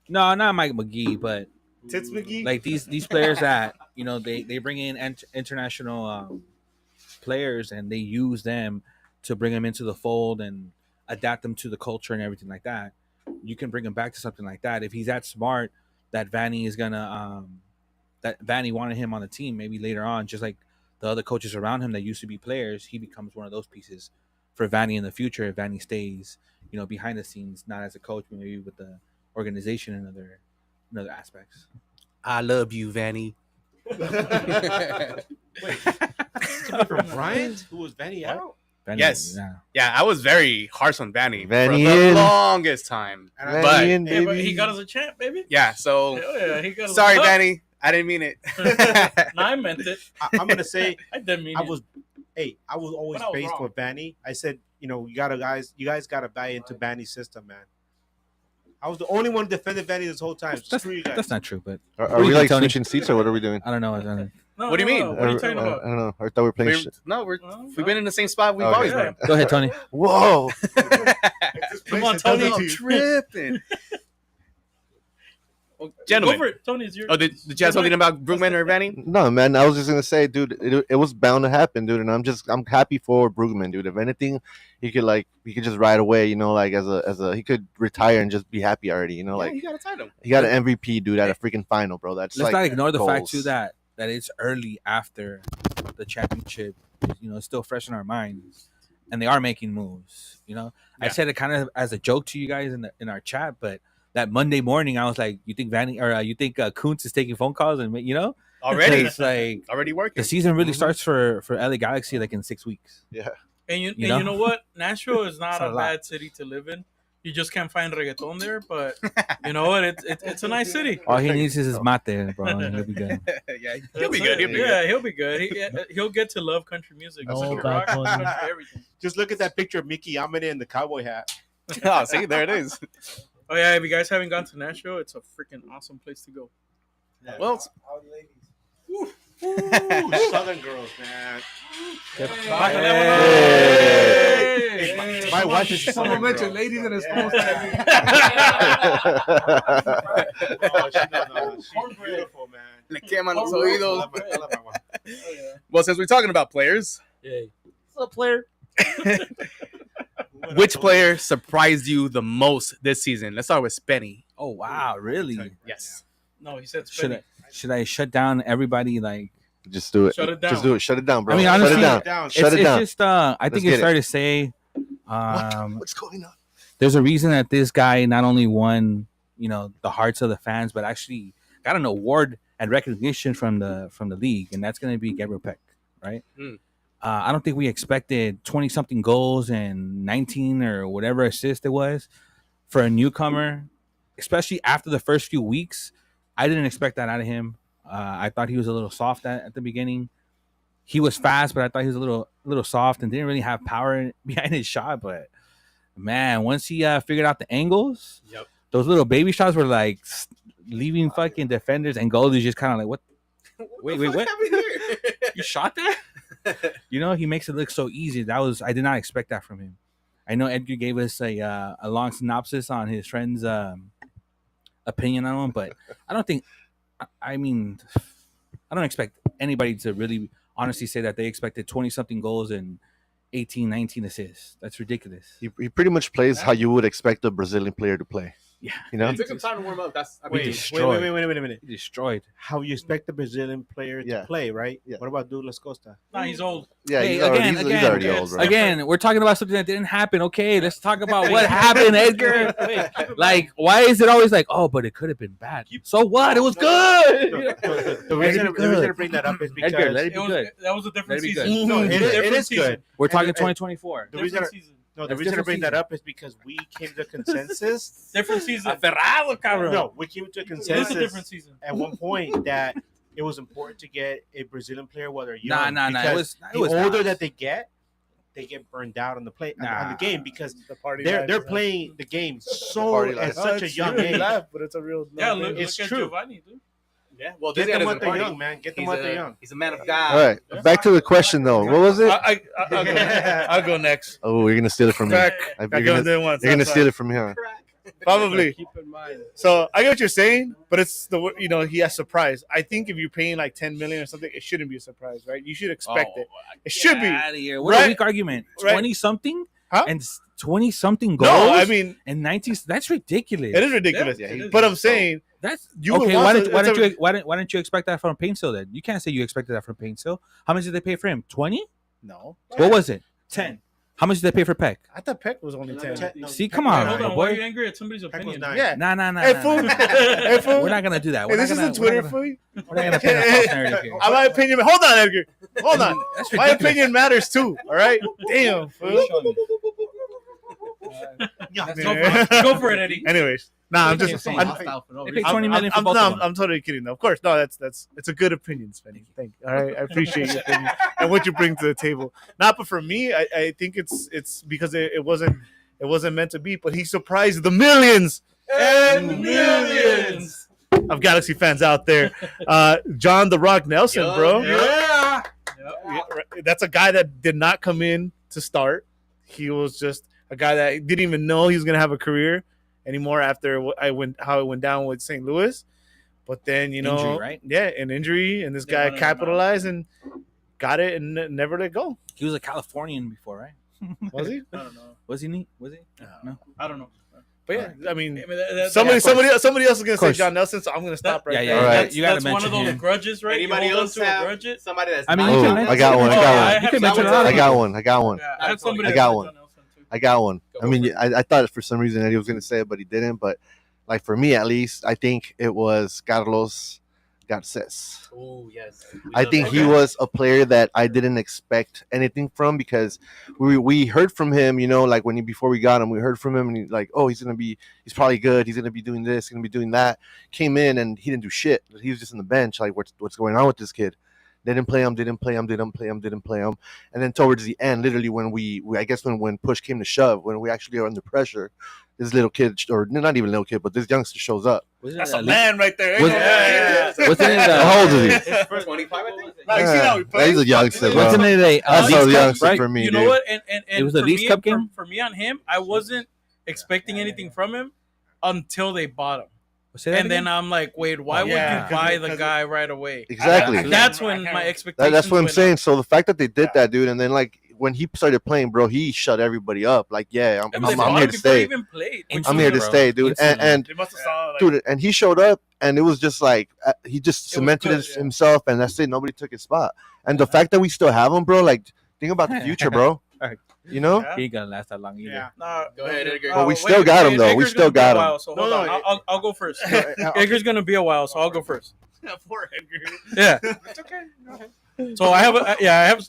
No, not Mike McGee, but Tits McGee. like these players that they bring in international players and they use them to bring them into the fold and adapt them to the culture and everything like that. You can bring him back to something like that if he's that smart. That Vanny is gonna that Vanny wanted him on the team. Maybe later on, just like the other coaches around him that used to be players, he becomes one of those pieces for Vanny in the future. If Vanny stays, behind the scenes, not as a coach, but maybe with the organization and other aspects. I love you, Vanny. From Bryant, who was Vanny out. Vanny, Yes. yeah. Yeah, I was very harsh on Vanny Vanny for the in. longest time. And But- Vanny in, Yeah, but baby. he got us a champ, baby. Yeah, so Yeah, he got us sorry, a cup. Vanny. I didn't mean it. No, I meant it. I'm gonna say I didn't mean I it. was always But I was based wrong. with Vanny. I said, you guys gotta buy into Vanny's system, man. I was the only one defending Vanny this whole time. That's, Screw you guys. that's not true, but Are What do we you like think, Tony? switching seats or what are we doing? I don't know. No, What do you mean? What are you talking about? I don't know. I thought we were playing. We've been in the same spot we've Okay. always Yeah. been. Go ahead, Tony. Whoa! Come on, Tony. I'm tripping. Gentlemen. Go for it. Tony, it's your. Oh, did you have something about Brugman or Vanny? No, man. I was just gonna say, dude, it was bound to happen, dude. And I'm happy for Brugman, dude. If anything, he could just ride away, he could retire and just be happy already, Yeah, you got a title. he got an MVP, dude, at a freaking final, bro. That's Let's like not ignore the fact goals. too that it's early after the championship. It's still fresh in our minds, and they are making moves. I Yeah. said it kind of as a joke to you guys in our chat, but that Monday morning, I was like, "You think Vanny or you think Kuntz is taking phone calls?" And Already? It's like Already working. the season really starts for LA Galaxy like in 6 weeks. Yeah. And you You know? know what? Nashville is not It's a a lot. bad city to live in. You just can't find reggaeton there, but you know what? It's a nice city. All he needs is his mate, bro. And he'll be good. Yeah, he'll be good. He'll be Yeah, he'll be good. He'll get to love country music, Oh, country Bad rock, Bunny. country everything. Just look at that picture of Mickey Yamane in the cowboy hat. good. Oh, see, there it is. Oh yeah, if you guys haven't gone to Nashville, it's a freaking awesome place to go. Well, Ooh, Southern girls, man. Hey! My wife is a Someone Southern mentioned girl. ladies and it's supposed Oh, she's beautiful, man. le queman los I oídos. love my wife. Well, since we're talking about players, What's up, player? which player surprised you the most this season? Let's start with Spenny. Oh wow, really? Yes. No, he said Should Spenny. should I shut down everybody? Like, Just do it. Shut it down. Just do it. Shut it down, bro. I mean, Shut honestly, it down. Down. Shut it's it down. just I Let's think get it's it. fair to say, What's going on? there's a reason that this guy not only won, the hearts of the fans, but actually got an award and recognition from the league, and that's going to be Gabriel Peck, right? Mm. I don't think we expected 20 something goals and 19 or whatever assist it was for a newcomer, especially after the first few weeks. I didn't expect that out of him. I thought he was a little soft at the beginning. He was fast, but I thought he was a little soft and didn't really have power behind his shot. But man, once he figured out the angles, Yep. those little baby shots were like leaving fucking defenders and goalies just kind of like, what? Wait, what? You shot that? He makes it look so easy. I did not expect that from him. I know Edgar gave us a long synopsis on his friend's opinion on him, but I don't think. I mean, I don't expect anybody to really honestly say that they expected 20 something goals and 18, 19 assists. That's ridiculous. He pretty much plays how you would expect a Brazilian player to play. Yeah. You know? It took him time to warm up. That's I mean, Wait, destroyed. wait a minute. He destroyed. How you expect the Brazilian player to Yeah. play, right? Yeah. What about Douglas Costa? Nah, he's old. Yeah, Hey, he's again, already old, bro. Again, we're talking about something that didn't happen. Okay, let's talk about what happened, Edgar. Like, why is it always like, oh, but it could have been bad? So what? It was good. The reason I bring that up is because Edgar, let it It be was, good. that was a different Let it be season. good. no, it Different is season. good. We're talking And- 2024. The reason, Different season. the That's reason I different bring that season. up is because we came to consensus. Different season. Aferrado, cabrón. No, we came to It was a consensus different season. at one point that it was important to get a Brazilian player, whether young. Nah. It because was the older fast. that they get burned out on the play on Nah. the game because the party. they're playing the game so Party at life. such a young age. laugh, but it's a real. Yeah, look It's at true. Giovanni, dude. yeah. Well, Get this guy them doesn't what they're party. young, man. Get them He's what they're young. He's a man of God. All right, back to the question though. What was it? I'll go next. Oh, you're gonna steal it from me. Back. You're I go gonna, there once. you're gonna that's steal fine. it from here. Probably. Keep in mind. So I get what you're saying, but it's he has surprise. I think if you're paying like 10 million or something, it shouldn't be a surprise, right? You should expect it. It should be. Out of here. What Right? a weak argument. Right. 20 something Huh? and 20 something goals. No, I mean and 19. That's ridiculous. it is ridiculous. Yeah, he- But I'm saying That's You would okay. want Why to- didn't it's a- you why didn't you expect that from Paintsill then? You can't say you expected that from Paintsill. How much did they pay for him? 20? no. What was it? 10. How much did they pay for Peck? I thought Peck was only 10. No, See, Peck come was on, Hold nine. on, boy. why are you angry at somebody's Peck was opinion? nine. Yeah. Nah. Hey, fool. Hey, fool. We're not gonna do that. Hey, this isn't Twitter, We're fool. not gonna paint a false narrative here. My opinion. Hold on, Edgar. Hold on. That's My ridiculous. opinion matters too. All right. Damn, fool. Go for it, Eddie. Anyways, nah, I'm They just. pay I'm, 20 million for both of them. I'm totally kidding. Of course, no. That's it's a good opinion, Spenny. Thank you. All right, I appreciate your opinion and what you bring to the table. Not, but for me, I think it's because it wasn't meant to be. But he surprised the millions And millions. of Galaxy fans out there. John the Rock Nelson, bro. Yeah. Yeah, right. That's a guy that did not come in to start. He was just a guy that didn't even know he was gonna have a career anymore after how it went down with St. Louis. But then Injury, right? Yeah, an injury, and this They guy wanted him out. capitalized and got it and never let go. He was a Californian before, right? Was he? I don't know. Was he neat? Was he? No. I don't know. But yeah, I mean, I mean, that- somebody else is gonna say course. John Nelson, so I'm gonna stop right Yeah, there. yeah, All right. That's, You gotta that's one of mention those him. grudges, right? Anybody You hold else on to a have grudge it? somebody that's I mean, not you Oh, can John mention- I got one. I Oh, got I one. have You can someone mention a else. lot I of got them. one. I got one. Yeah, I have somebody I that got said one. John Nelson, too. I got one. Go I mean, for it. I thought for some reason Eddie was going to say it, but he didn't. But like for me, at least, I think it was Carlos Garces. Oh yes. I think he was a player that I didn't expect anything from because we heard from him, like before we got him, we heard from him and he's probably good. He's gonna be doing this, gonna be doing that. Came in and he didn't do shit. He was just on the bench. Like what's going on with this kid? Didn't play him. And then towards the end, literally when we I guess when push came to shove, when we actually are under pressure, this little kid, or not even little kid, but this youngster shows up. That's a man right there. Wasn't it? How old is he? 25, I think. He's a youngster, bro. Wasn't it a That's a Leagues youngster Cup, for me, You dude. know what? And It was a for Leagues me- Cup game? For me on him, I wasn't expecting anything from him until they bought him. Say that And then again? I'm like, wait, why would Yeah, you buy the 'cause guy right away? Exactly. That's when my expectations. That's what I'm went saying. up. So the fact that they did that, dude, and then like when he started playing, bro, he shut everybody up. Like, yeah, And I'm they bought here him to before he stay. even played. I'm here to bro. stay, dude. Instantly. And They must have saw like, dude, and he showed up, and it was just like he just It was cemented good, yeah. himself, and that's it. Nobody took his spot. And the fact that we still have him, bro, like think about the future, bro. You know? Yeah. He ain't gonna last that long either. Yeah. Nah, Go ahead, Edgar. But we still got him, though. We Edgar's still gonna be a got him. while, so hold No, on. no, I'll go first. Edgar's gonna be a while, so I'll go first. Poor Edgar. Yeah. It's okay. Go ahead. So I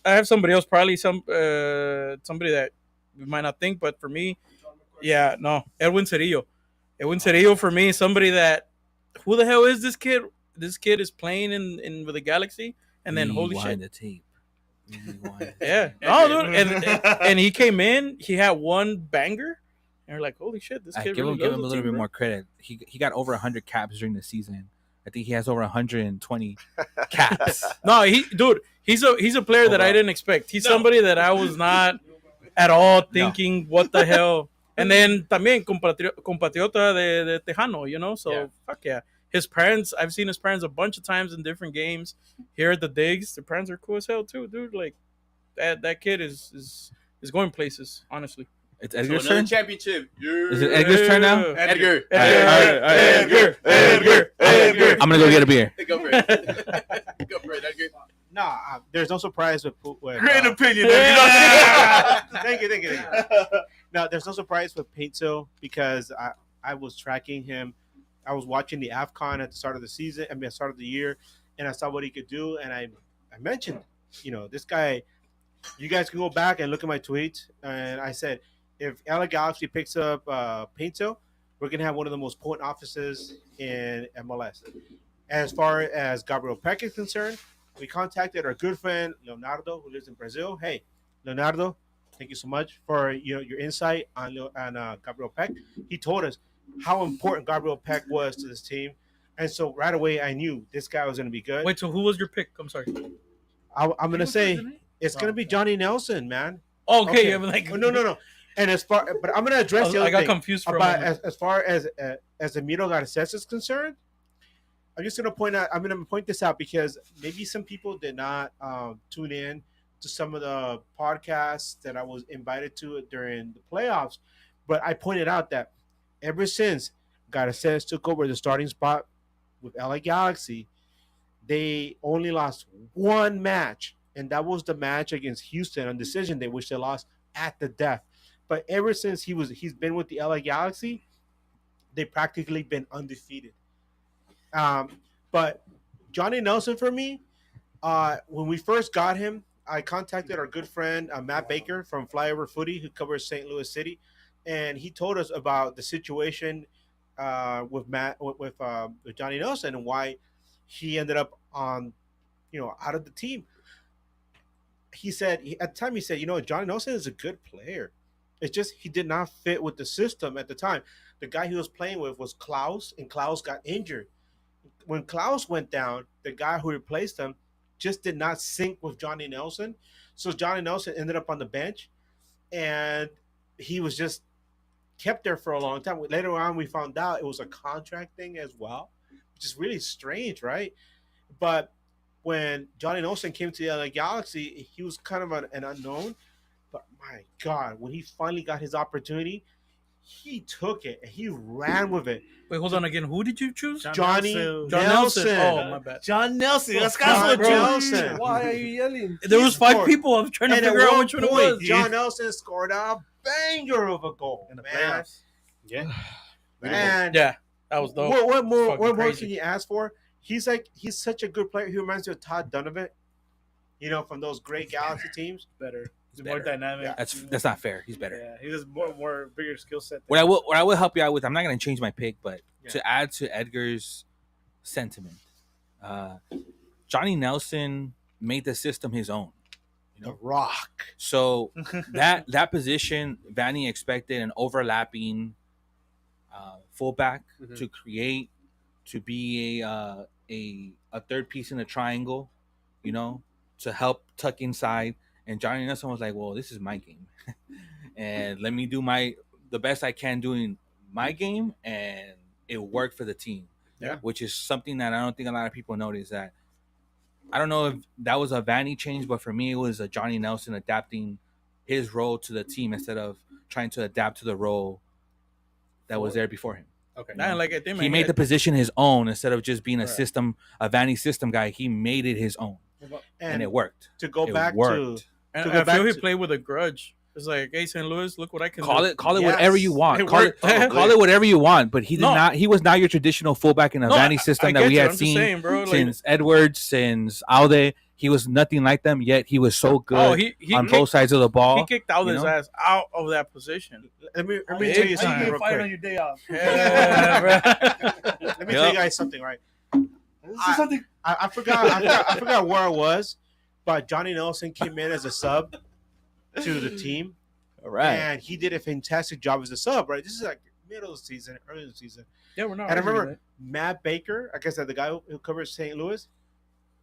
have somebody else, probably somebody that we might not think, but for me, Edwin Cerillo. Edwin Cerillo for me is somebody that, who the hell is this kid? This kid is playing in with the Galaxy, and then holy Rewind shit, the tape. Rewind. yeah, no, dude, and he came in, he had one banger, and you're like, holy shit, this I kid give really him a loves the little team, bit bro. more credit. He got over 100 caps during the season. I think he has over 120 caps. No, he's a player that I Overall. didn't expect. He's somebody that I was not at all thinking, what the hell. And then también compatriota de Tejano, so Yeah. fuck yeah. His parents, I've seen his parents a bunch of times in different games here at the digs. The parents are cool as hell too, dude. Like that kid is going places, honestly. It's So Edgar's another turn. championship. Is it Edgar's turn now? Edgar. Edgar. I'm gonna go get a beer. Go for it. Go for it, Edgar. Nah, there's no surprise with Great opinion. Thank you. No, there's no surprise with Pinto because I was tracking him. I was watching the AFCON at the start of the season, start of the year, and I saw what he could do. And I mentioned, this guy, you guys can go back and look at my tweets. And I said, if LA Galaxy picks up Pinto, we're going to have one of the most potent offices in MLS. As far as Gabriel Peck is concerned, we contacted our good friend Leonardo, who lives in Brazil. Hey, Leonardo, thank you so much for your insight on Gabriel Peck. He told us how important Gabriel Peck was to this team, and so right away I knew this guy was going to be good. Wait, so who was your pick? I'm sorry. I'm going to say it's going to be Johnny Nelson, man. Okay, I'm like, No. And but I'm going to address the other I got thing confused for a about moment. as far as Emilio Garces is concerned. I'm just going to point this out because maybe some people did not tune in to some of the podcasts that I was invited to during the playoffs. But I pointed out that ever since Garces took over the starting spot with LA Galaxy, they only lost one match, and that was the match against Houston on decision day, which they lost at the death. But ever since he's been with the LA Galaxy, they've practically been undefeated. But Johnny Nelson, for me, when we first got him, I contacted our good friend Matt Baker from Flyover Footy, who covers St. Louis City, and he told us about the situation with Johnny Nelson and why he ended up out of the team. He said at the time, Johnny Nelson is a good player. It's just he did not fit with the system at the time. The guy he was playing with was Klaus, and Klaus got injured. When Klaus went down, the guy who replaced him just did not sync with Johnny Nelson. So Johnny Nelson ended up on the bench, and he was just kept there for a long time. Later on, we found out it was a contract thing as well, which is really strange, right? But when Johnny Nelson came to the LA Galaxy, he was kind of an unknown. But my God, when he finally got his opportunity, he took it and he ran with it. Wait, hold on again. Who did you choose? Johnny John Nelson. Nelson. Oh, my bad. John Nelson. That's John bro. Nelson. Why are you yelling? There was five scored. people. I was trying to And at figure out one which one it point, was. John Nelson scored a banger of a goal. In the man. playoffs. Yeah. And Yeah, that was dope. what more Fucking can crazy. you ask for? he's such a good player. He reminds me of Todd Donovan, from those great Galaxy teams. Better. He's more dynamic. Yeah, that's not fair. He's better. Yeah, he has more bigger skill set. What I will help you out with, I'm not going to change my pick, but to add to Edgar's sentiment, Johnny Nelson made the system his own. The Rock. So that position, Vanny expected an overlapping fullback to create, to be a third piece in the triangle, to help tuck inside. And Johnny Nelson was like, well, this is my game. And let me do the best I can doing my game. And it worked for the team. Yeah. Which is something that I don't think a lot of people notice. That I don't know if that was a Vanny change, but for me, it was a Johnny Nelson adapting his role to the team instead of trying to adapt to the role that was there before him. Okay. He made the position his own instead of just being a Vanny system guy. He made it his own. And it worked. To go it back worked. to And I feel he played with a grudge. It's like, hey, St. Louis, look what I can Call do. it whatever you want. Call it worked. whatever you want. But he was not your traditional fullback in a Vanny system that we had seen since Edwards, since Alde. He was nothing like them. Yet he was so good on both sides of the ball. He kicked Alde's ass out of that position. Let me tell you something real quick. On your day off. Let me tell you guys something, right? I forgot where I was, but Johnny Nelson came in as a sub to the team. All right. And he did a fantastic job as a sub, right? This is like middle of the season, early in the season. Yeah, we're not. And I remember Matt Baker, like I said, the guy who covers St. Louis,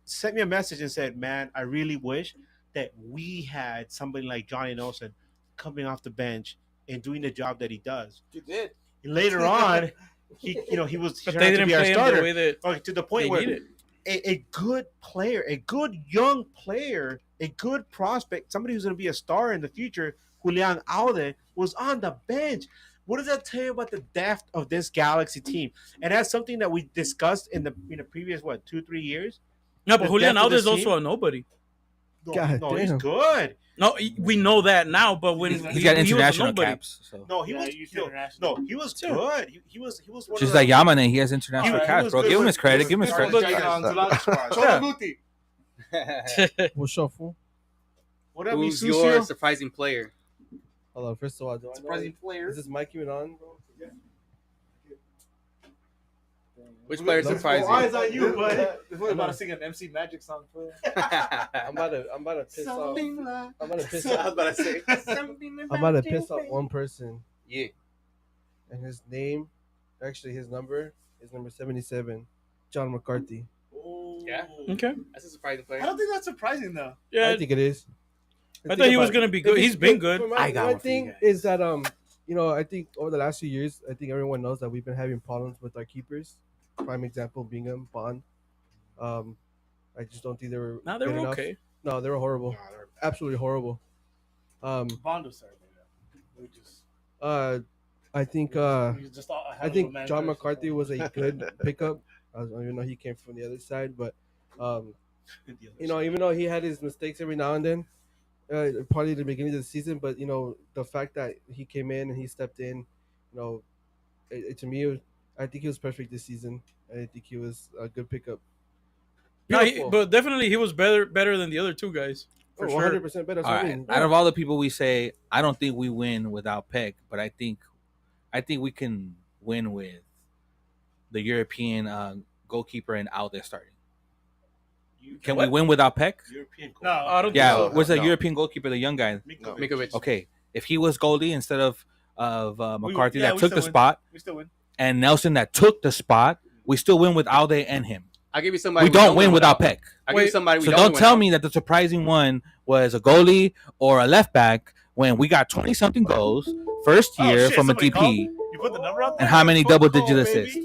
sent me a message and said, man, I really wish that we had somebody like Johnny Nelson coming off the bench and doing the job that he does. You did. And later on, he was but turned they out to didn't be our play him starter. the way that To the point where a good player, a good young player, a good prospect, somebody who's going to be a star in the future, Julian Alde, was on the bench. What does that tell you about the depth of this Galaxy team? And that's something that we discussed in the previous 2-3 years. No, but Julian Alde is also a nobody. No, he's good. No, we know that now, but when he's got international caps. So. No, he was good. He was one just of like Yamane, he has international caps, bro. Give him his credit. Give him his credit. What's up, fool? What up, Who's your surprising player? Hold on. First of all, Surprising player. Is this mic even on, bro? Which player is surprising? Eyes on you, bud. I'm about to sing an MC Magic song for you. I'm about to piss off. I'm about to piss I was off. about to say. I'm about to piss off one person. Yeah. And his name, actually his number is number 77, John McCarthy. Yeah. Okay. That's a surprising player. I don't think that's surprising though. Yeah, I think it is. I thought he was gonna be good. He's been good. My thing is that I think over the last few years, I think everyone knows that we've been having problems with our keepers. Prime example, Bingham, Bond. I just don't think they were. Now they were good enough. okay. No, they were horrible. Absolutely horrible. Bond was sorry. We just. I think. I think John McCarthy was a good pickup. Even though he came from the other side, but even though he had his mistakes every now and then, probably at the beginning of the season, but the fact that he came in and he stepped in, to me, I think he was perfect this season. I think he was a good pickup. No, but definitely he was better than the other two guys. For sure. 100% better. All right. Out of all the people we say, I don't think we win without Peck, but I think we can win with the European goalkeeper and out there starting. Can we win without Peck? European No, I don't. Yeah, think so. what's the European goalkeeper, the young guy? Mikovic. Okay, if he was goalie instead of McCarthy that we took still the win. spot, We still win. and Nelson that took the spot, we still win with Alde and him. I'll give you somebody. We don't win without Peck. I'll give you somebody. We So don't don't win tell without. me that the surprising one was a goalie or a left back when we got 20-something goals first Oh, year shit, from a somebody DP. called? You put the number out there? And how many double-digit assists?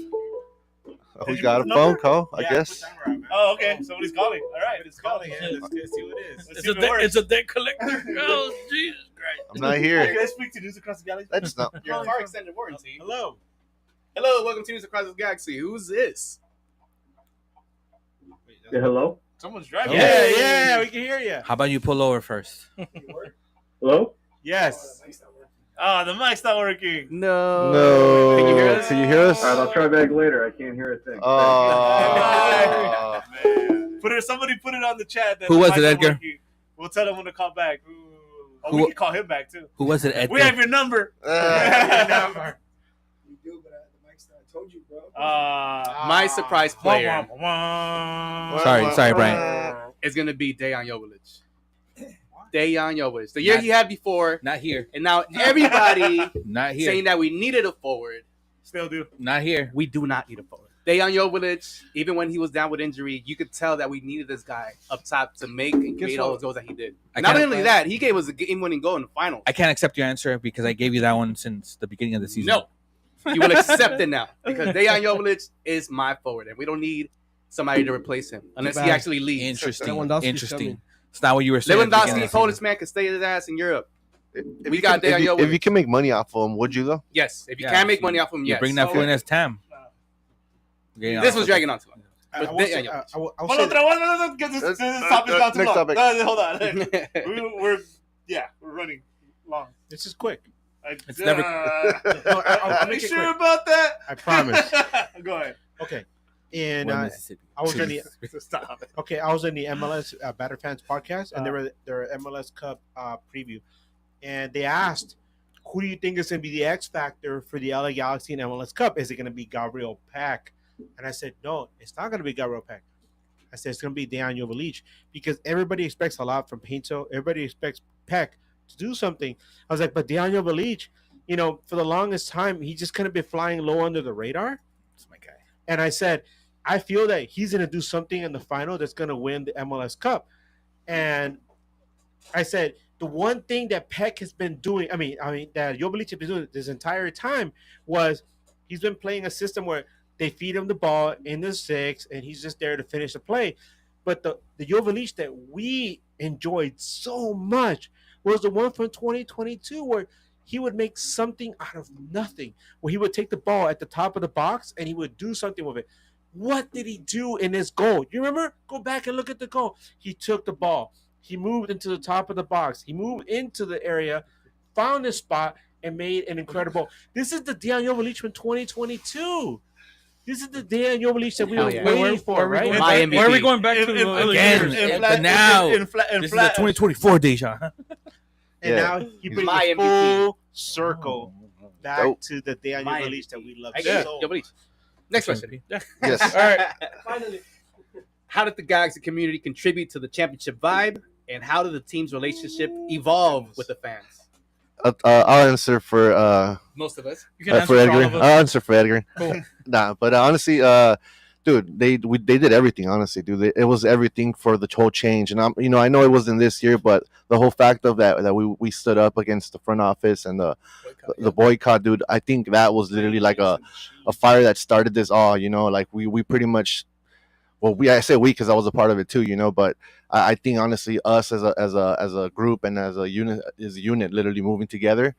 We you got put a the phone number? call, I guess. Oh, okay. Somebody's calling. All right. It's calling. Let's see what it is. Let's It's see a if it works. it's a debt collector. Oh Jesus Christ! I'm not Hey, here. can I speak to News Across the Galaxy? That's not. Your car extended warranty. Hello. Hello, welcome to News Across the Galaxy. Who's this? Yeah, hello? Someone's driving. Yeah, we can hear you. How about you pull over first? Hello? Yes. Oh, the mic's not working. No. No. Can you hear us? Can you hear us? All right, I'll try back later. I can't hear a thing. Oh. Somebody put it on the chat. That Who the was mic's it, not Edgar? working. We'll tell him when to call back. Oh, Who- we can call him back too. Who was it, Edgar? We have your number. You do, but the mic's not. I told you, bro. My surprise player Sorry, Brian. is going to be Dejan Joveljic. Dejan Joveljic. The year he had before, Not here. and now everybody Not here. saying that we needed a forward. Still do. Not here. We do not need a forward. Dejan Joveljic, even when he was down with injury, you could tell that we needed this guy up top to make and create all those goals that he did. I Not can't- only that, he gave us a game-winning goal in the finals. I can't accept your answer because I gave you that one since the beginning of the season. No, you will accept it now because Dejan Joveljic is my forward, and we don't need somebody to replace him unless he actually leaves. Interesting. Lewandowski's Interesting. coming. It's not what you were saying. at the beginning Lewandowski, of the Polish season. man, could stay his ass in Europe. If We you got can- Dejan if you Joveljic. can make money off of him, would you though? Yes, if you Yeah, can make so money off him, You yes. bring that fool in as Tam. This was dragging on too long. I But will say- Dejan I will Hold say on, that- get this Let's- topic's not too next long. topic. Hold on. we're running long. this is quick. It's never- No, I'll Are make you it sure quick. about that? I promise. Go ahead. Okay. And One Mississippi. I was in the Stop. I was in the MLS Batter Fans podcast, and they were their MLS Cup preview, and they asked, "Who do you think is going to be the X factor for the LA Galaxy and MLS Cup? Is it going to be Gabriel Peck?" And I said, "No, it's not going to be Gabriel Peck. I said it's going to be Dejan Joveljic because everybody expects a lot from Pinto. Everybody expects Peck to do something." I was like, "But Dejan Joveljic, for the longest time, he just kind of been flying low under the radar." That's my guy. And I said, I feel that he's going to do something in the final that's going to win the MLS Cup. And I said, the one thing that Peck has been doing, that Joveljic has been doing this entire time was he's been playing a system where they feed him the ball in the six, and he's just there to finish the play. But the Joveljic that we enjoyed so much was the one from 2022 where he would make something out of nothing, where he would take the ball at the top of the box and he would do something with it. What did he do in his goal? You remember? Go back and look at the goal. He took the ball. He moved into the top of the box. He moved into the area, found his spot, and made an incredible. This is the Dejan Joveljic from 2022. This is the Dejan Joveljic that we Hell were yeah. waiting for, right? My MVP. Why are we going back to the other Again, years? but now this is the 2024 Deja. Huh? And Yeah. now he brings My a MVP. full circle back Dope. to the Dejan My Joveljic that we love Yeah. so Joveljic. Next question. Yes. All right. Finally. How did the Galaxy community contribute to the championship vibe, and how did the team's relationship evolve with the fans? I'll answer for Most of us. You can answer for for all Edgar. of I'll us. answer for Edgar. Cool. Nah, but honestly, dude, they did everything. Honestly, dude, it was everything for the whole change. And I know it wasn't this year, but the whole fact of that we stood up against the front office and the boycott, dude. I think that was literally like a fire that started this all. Like we pretty much. Well, I say we because I was a part of it too, but I think honestly, us as a group and as a unit, literally moving together,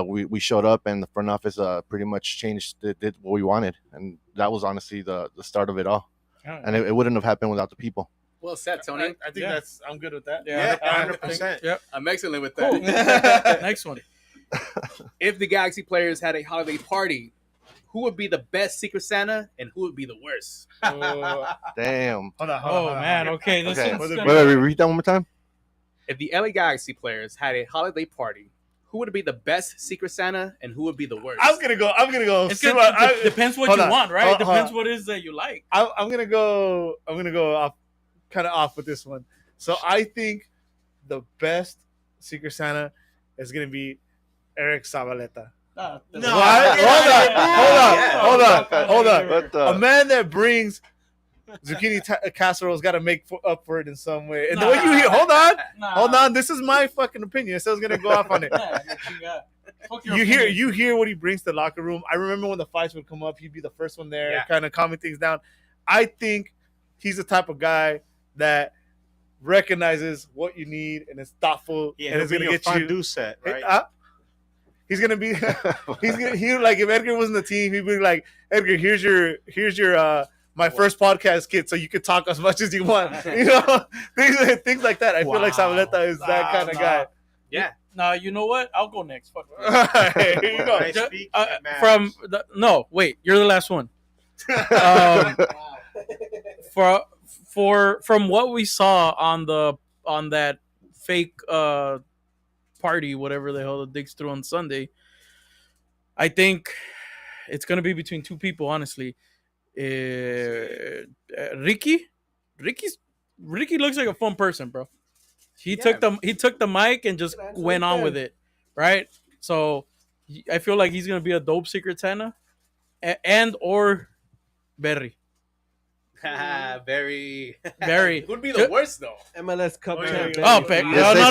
we showed up and the front office pretty much did what we wanted, and that was honestly the start of it all. And it wouldn't have happened without the people. Well said, Tony. I think I'm good with that. Yeah, 100%. Yep. I'm excellent with Cool. that. Next one. If the Galaxy players had a holiday party, who would be the best Secret Santa and who would be the worst? Damn. Hold on. Oh man. Okay. This Okay. is Wait, read that one more time. If the LA Galaxy players had a holiday party, who would be the best Secret Santa and who would be the worst? I'm gonna go. It's gonna, it depends what hold you on. want, right? Hold- It hold depends on. what it is that you like. I'm gonna go off, kind of off with this one. So I think the best Secret Santa is gonna be Eric Zabaleta. No. What? Hold on. What the? A man that brings zucchini casserole's got to make up for it in some way. And the way you hear, hold on. This is my fucking opinion. So I was gonna go off on it. You hear what he brings to the locker room. I remember when the fights would come up, he'd be the first one there, kind of calming things down. I think he's the type of guy that recognizes what you need and is thoughtful and is gonna get you fondue set, right? He's gonna be. He like if Edgar was in the team, he'd be like, Edgar, here's your my first podcast kit, so you can talk as much as you want. Things like that. I feel like Zabaleta is that kind of guy. Yeah. Nah, you know what? I'll go next. Fuck. Here you go. I Ju- speak, uh, it matters. from the, no, wait, you're the last one. From what we saw on that fake party, whatever the hell the digs threw on Sunday, I think it's gonna be between two people. Honestly, Ricky looks like a fun person, bro. He took the mic and just went on with it, right? So I feel like he's gonna be a dope Secret Santa, and or Berry. Very. Very. Would be the worst though. MLS Cup champ. Oh, Beck. Yes, No,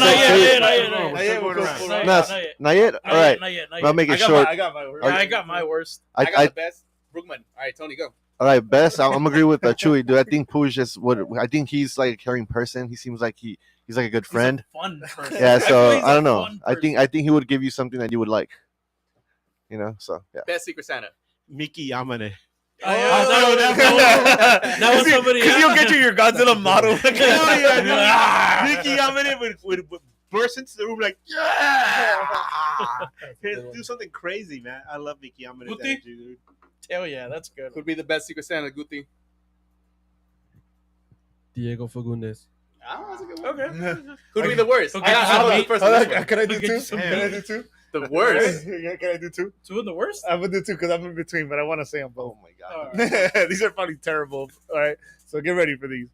not yet. Not yet. All right. I'll make it short. I got my word. I got my worst. I got the best. Brookman. All right, Tony, go. All right, best. I'm agree with Chewy, dude. I think Pooh is just what I think he's like a caring person. He seems like he's like a good friend. Fun person. Yeah, so feel he's I don't a know. fun I think he would give you something that you would like. You know, so yeah. Best Secret Santa. Mickey Yamane. That was somebody. Because you'll get your Godzilla model. Mickey Yamane would burst into the room like, yeah! Do something crazy, man. I love Mickey Yamane. Guti? Dude. Hell yeah, that's good. Who'd be the best Secret Santa, Guti? Diego Fagundes. That's a good one. Okay. Who'd be the worst? He'll get you some How about meat. the first one? Can I do He'll get two? you some Can I meat. do two? The worst? Can I do two? Two in the worst? I'm gonna do two because I'm in between, but I want to say them both. Oh my god. These are probably terrible. All right, so get ready for these.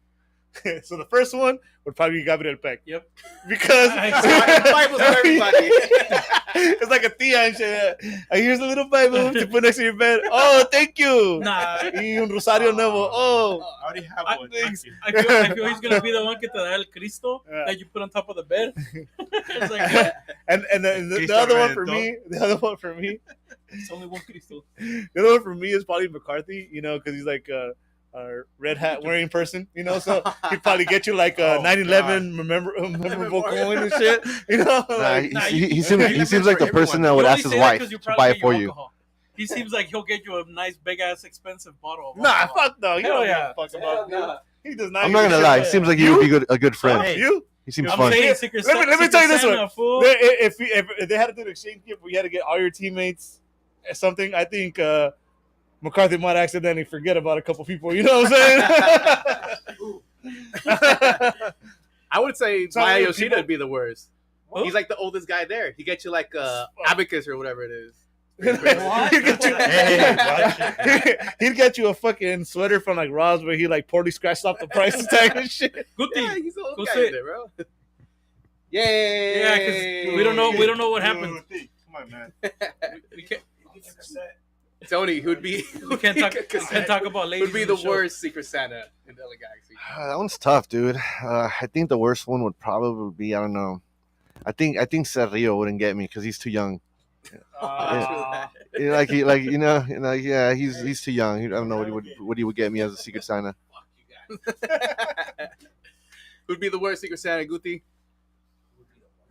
So the first one would probably be Gabriel Peck. Yep. Because Bibles for everybody. it's like a tia and shit. Here's a little Bible to put next to your bed. Oh, thank you. Nah. Y un rosario nuevo. Oh. I already have I one. think- Thank you. I feel he's gonna be the one que te da el Cristo that you put on top of the bed. It's like And the Cristo other one for me, it's only one Cristo. the other one for me is probably McCarthy. You know, because he's like a red hat wearing person. You know, so he'd probably get you like a 9/11 memorable coin and shit. You know, He seems like the person that would ask his wife to buy it for you. He seems like he'll get you a nice big ass expensive bottle. Of nah, alcohol. fuck no. He Hell don't yeah. give a fuck about Nah. He does not. I'm not gonna lie. It seems like he would be a good friend. Hey. You. He seems I'm fun. saying Secret Let me Secret tell you this Santa, one. fool. If they had to do an exchange gift, we had to get all your teammates something. I think McCarthy might accidentally forget about a couple people. You know what I'm saying? I would say Some Maya people- Yoshida would be the worst. What? He's like the oldest guy there. He gets you like abacus or whatever it is. He'd get you, Hey, watch he'd get you a fucking sweater from like Ross where he like poorly scratched off the price tag and shit. Good thing. Yeah, he's the old Go guy sit. there, bro. Yay! Yeah, because we don't know what happened. Come on, man. We can't. Tony, who'd be? We can't talk. We can't talk about ladies. Who'd be in the show. worst Secret Santa in the LA Galaxy? That one's tough, dude. I think the worst one would probably be I don't know. I think Cerrillo wouldn't get me because he's too young. Yeah, he's too young. I don't know what he would get me as a Secret Santa. Fuck you guys. Who'd be the worst Secret Santa, Guti?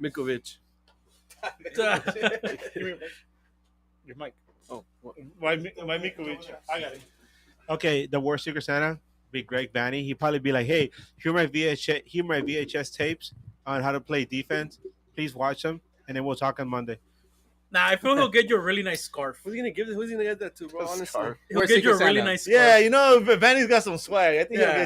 Mikovic. Your mic. Oh, my Mikovic. I got it. Okay, the worst Secret Santa be Greg Banny. He'd probably be like, "Hey, here are my VHS tapes on how to play defense. Please watch them, and then we'll talk on Monday." Nah, I feel he'll get you a really nice scarf. Who's he gonna get that to, bro? Honestly. He'll Where's get you a Secret really Santa? nice scarf. Yeah, you know, if Vanny's got some swag, I think Yeah. he'll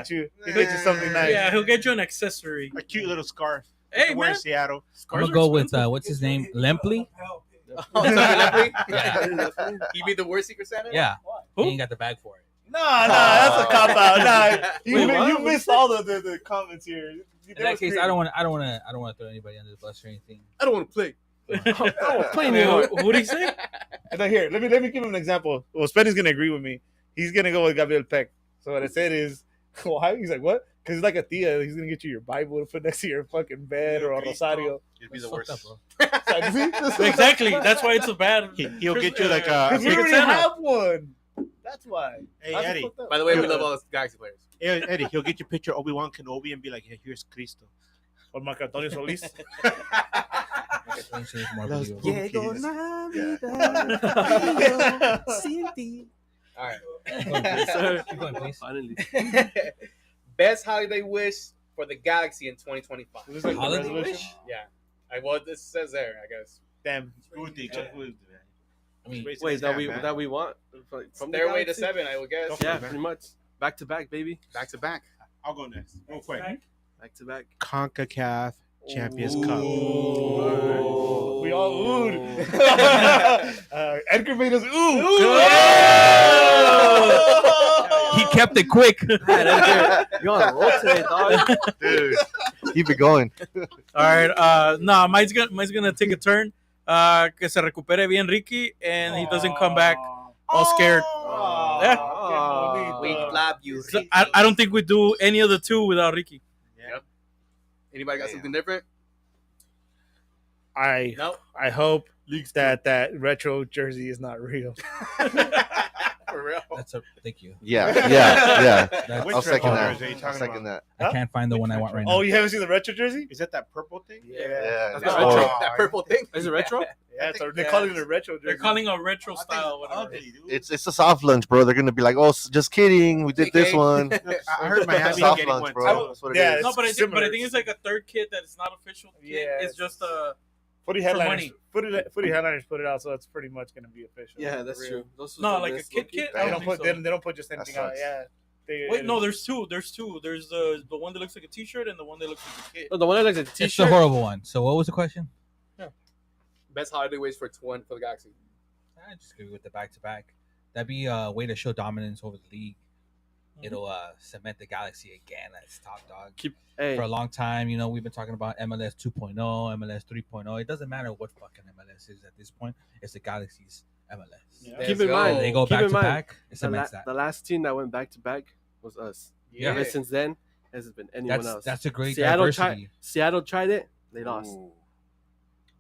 get you something nice. Yeah, he'll get you an accessory. A cute little scarf. Hey, We're in man. Seattle. I'm Scarves gonna are go with expensive. what's his name, Lempley. Oh, Tommy Lemley? Yeah. He'd be the worst Secret Santa? Yeah, Who? he ain't got the bag for it. Nah, that's a cop out. Nah, you Wait, what? missed all the comments here. In that case, I don't want to throw anybody under the bus or anything. I don't want to play. Wait, who did he say? And then here, let me give him an example. Well, Spenny's gonna agree with me. He's gonna go with Gabriel Peck. So what I said is, why? He's like, what? Because he's like a tia. He's gonna get you your Bible to put next to your fucking bed or a rosario. It'd be the Fucked worst. up, bro. Exactly. That's why it's a bad. He'll get you like a. Because we Secret already Santa. have one. That's why. Hey, How's it Eddie. fucked up? By the way, we love all the Galaxy players. Hey, Eddie, he'll get you a picture of Obi-Wan Kenobi and be like, "Hey, here's Cristo." Or Marco Antonio Solis. Los Llegó All right. Keep going, please. Finally. Best holiday wish for the Galaxy in 2025. Is this like the Holiday resolution? wish? Yeah. Well, this says there, I guess. Damn. I mean, Wait, that we want from the Stairway to Galaxy? 7, I would guess. Yeah, pretty much. Back to back, baby. Back to back. I'll go next. Real quick. Back to back. CONCACAF Champions Cup. We all oohed. Edgar made us ooh. he kept it quick. You're on a roll today, dog. Dude, keep it going. All right. No, mine's gonna take a turn. Que se recupere bien Ricky, and he doesn't come back all scared. Yeah. We love you. So I don't think we do any of the two without Ricky. Yep. Anybody got something different? I hope that retro jersey is not real. For real. Thank you. Yeah. That's- I'll second that. jersey are you I'll talking second about? that. I can't find the one I want right now. Oh, you haven't seen the retro jersey? Is that that purple thing? Yeah. That's it's not horrible. retro. That purple thing. Is it retro? Yeah, they're calling it a retro jersey. They're calling a retro style. Whatever. Ugly, dude. It's a soft lunch, bro. They're gonna be like, oh, just kidding. We did this one. I heard Miami Soft getting lunch, one bro. too. That's what it Yeah, is. No, but I similar. think it's like a third kit that is not official kit. Yeah, It's just a Footy for headliners. money. Footy headliners put it out, so it's pretty much gonna be official. Yeah, For that's real. true. Those no the like a best kit looking. kit. They I don't don't put think so. they don't put just anything out. sucks. Yeah. Wait, no, there's two. There's the one that looks like a T-shirt and the one that looks like a kit. No, the one that looks like a It's the t-shirt. horrible one. So what was the question? Best holiday ways for the Galaxy. I just go with the back-to-back. That'd be a way to show dominance over the league. It'll cement the Galaxy again as top dog. Hey, For a long time, we've been talking about MLS 2.0, MLS 3.0. It doesn't matter what fucking MLS is at this point. It's the Galaxy's MLS. keep in mind. They go keep in back to mind, back. It cements that. the last team that went back to back was us. Yeah. Ever since then, hasn't been anyone else. That's a great Seattle diversity. Seattle tried it. They lost.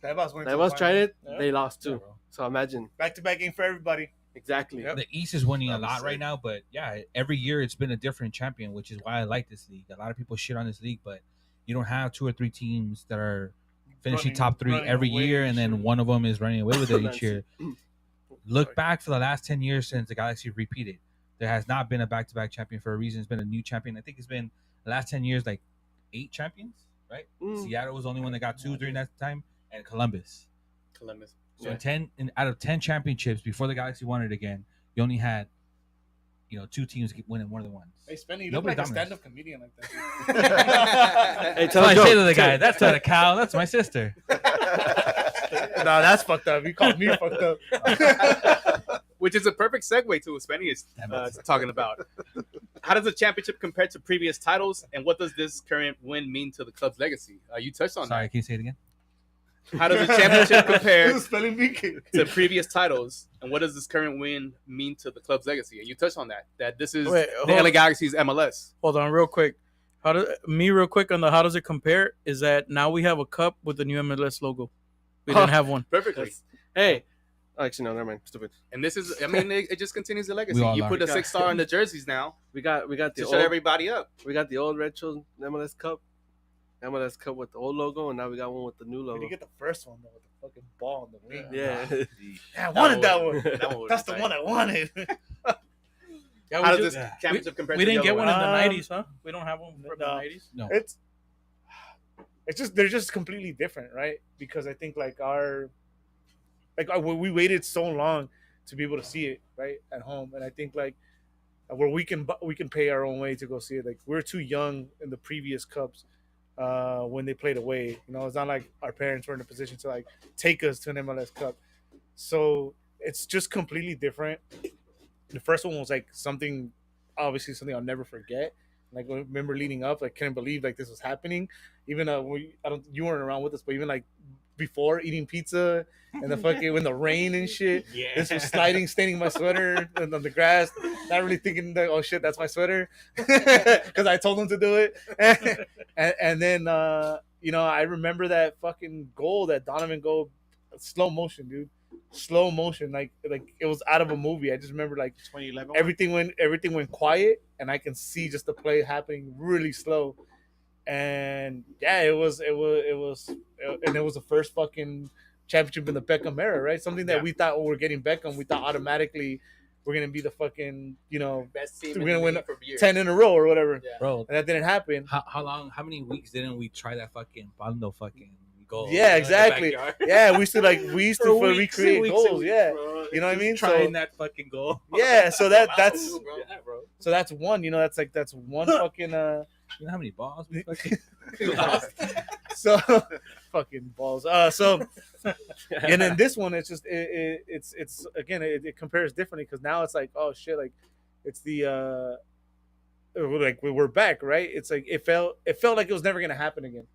Tebas tried it. They lost too. So imagine Back-to-back game for everybody. exactly. The East is winning a lot right now, but yeah, every year it's been a different champion, which is why I like this league. A lot of people shit on this league, but you don't have 2 or 3 teams that are finishing top 3 every year, and then one of them is running away with it each year. Look back for the last 10 years since the Galaxy repeated. There has not been a back-to-back champion for a reason. It's been a new champion. I think it's been the last 10 years like 8 champions, right? Seattle was the only one that got 2 during that time, and Columbus. So out of 10 championships before the Galaxy won it again, you only had 2 teams winning more than once. Hey, Spenny, you Nobody look like a dominates. stand-up comedian like that. Hey, So I say to the guy, that's not a cow, that's my sister. No, that's fucked up. You called me fucked up. Which is a perfect segue to what Spenny is talking about. How does the championship compare to previous titles, and what does this current win mean to the club's legacy? You touched on Sorry, can you say it again? that. How does the championship compare Spelling bee. to previous titles, and what does this current win mean to the club's legacy? And you touched on that this is Wait, the hold- LA Galaxy's MLS. Hold on, real quick. How does it compare? Is that now we have a cup with the new MLS logo? We didn't have one. Perfectly. Hey, actually no, never mind. Stupid. And this is, it just continues the legacy. We all You are. put a 6-star on the jerseys now We got to the shut old, everybody up. we got the old retro MLS Cup with the old logo, and now we got one with the new We logo. didn't get the first one though with the fucking ball on the wing. Yeah. Yeah, I wanted that one. That one That's the one I wanted. Yeah, How we does just- this championship compare we to the didn't get other one in the Um, 90s, huh? We don't have one from the no. 90s? No. It's just they're just completely different, right? Because I think we waited so long to be able to see it right at home, and I think where we can pay our own way to go see it. Like we're too young in the previous cups when they played away. It's not like our parents were in a position to take us to an MLS Cup. So it's just completely different. The first one was something I'll never forget. I remember leading up, couldn't believe this was happening. Even you weren't around with us, but even before eating pizza and the fucking when the rain and shit, this was staining my sweater on the grass. Not really thinking that, oh shit, that's my sweater, because I told them to do it. and then I remember that fucking goal, that Donovan goal, slow motion, dude. Slow motion, like it was out of a movie. I just remember 2011. everything went quiet, and I can see just the play happening really slow. And yeah, it was the first fucking championship in the Beckham era, right? Something that we thought we're getting Beckham, we thought automatically we're gonna be the fucking Best team we're gonna win for years. 10 in a row or whatever. Yeah. Bro, And that didn't happen. how many weeks didn't we try that fucking Bando fucking? goals. Yeah, exactly. In the backyard. Yeah, we used to For weeks, recreate weeks, goals. weeks, Yeah, bro. you know what I mean. Trying So that fucking goal. yeah, so that's bro. so that's one. You know, that's one fucking. You know how many balls we fucking lost? So fucking balls. So and then this one, it's just it's again it compares differently because now it's like, oh shit, like it's the like we're back, right? It's like it felt like it was never gonna happen again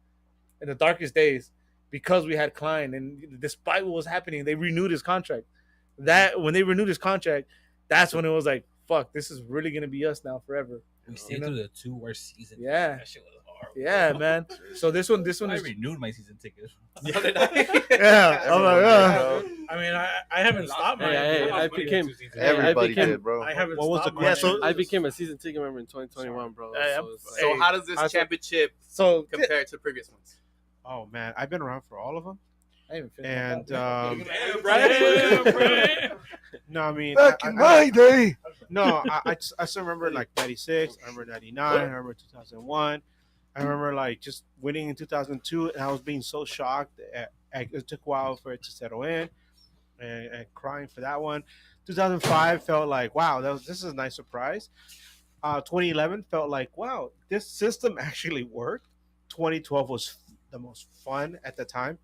in the darkest days because we had Klein, and despite what was happening, they renewed his contract. That when they renewed his contract, that's when it was like, fuck, this is really gonna be us now forever. We stayed through the 2 worst seasons. Yeah. That shit was horrible. Yeah, man. So this one I is renewed my season tickets. yeah. I'm like, yeah. I mean, I haven't stopped my. I became Everybody did, bro. I haven't What was stopped the my. question? I became a season ticket member in 2021, bro. So how does this championship compare to the previous ones? Oh man, I've been around for all of them. I even finished And Right. no, I mean Back in my day. No, I still remember like 96. I remember 99. I remember 2001. I remember like just winning in 2002, and I was being so shocked. It took a while for it to settle in, and crying for that one. 2005 felt like, wow, this is a nice surprise. 2011 felt like, wow, this system actually worked. 2012 was the most fun at the time.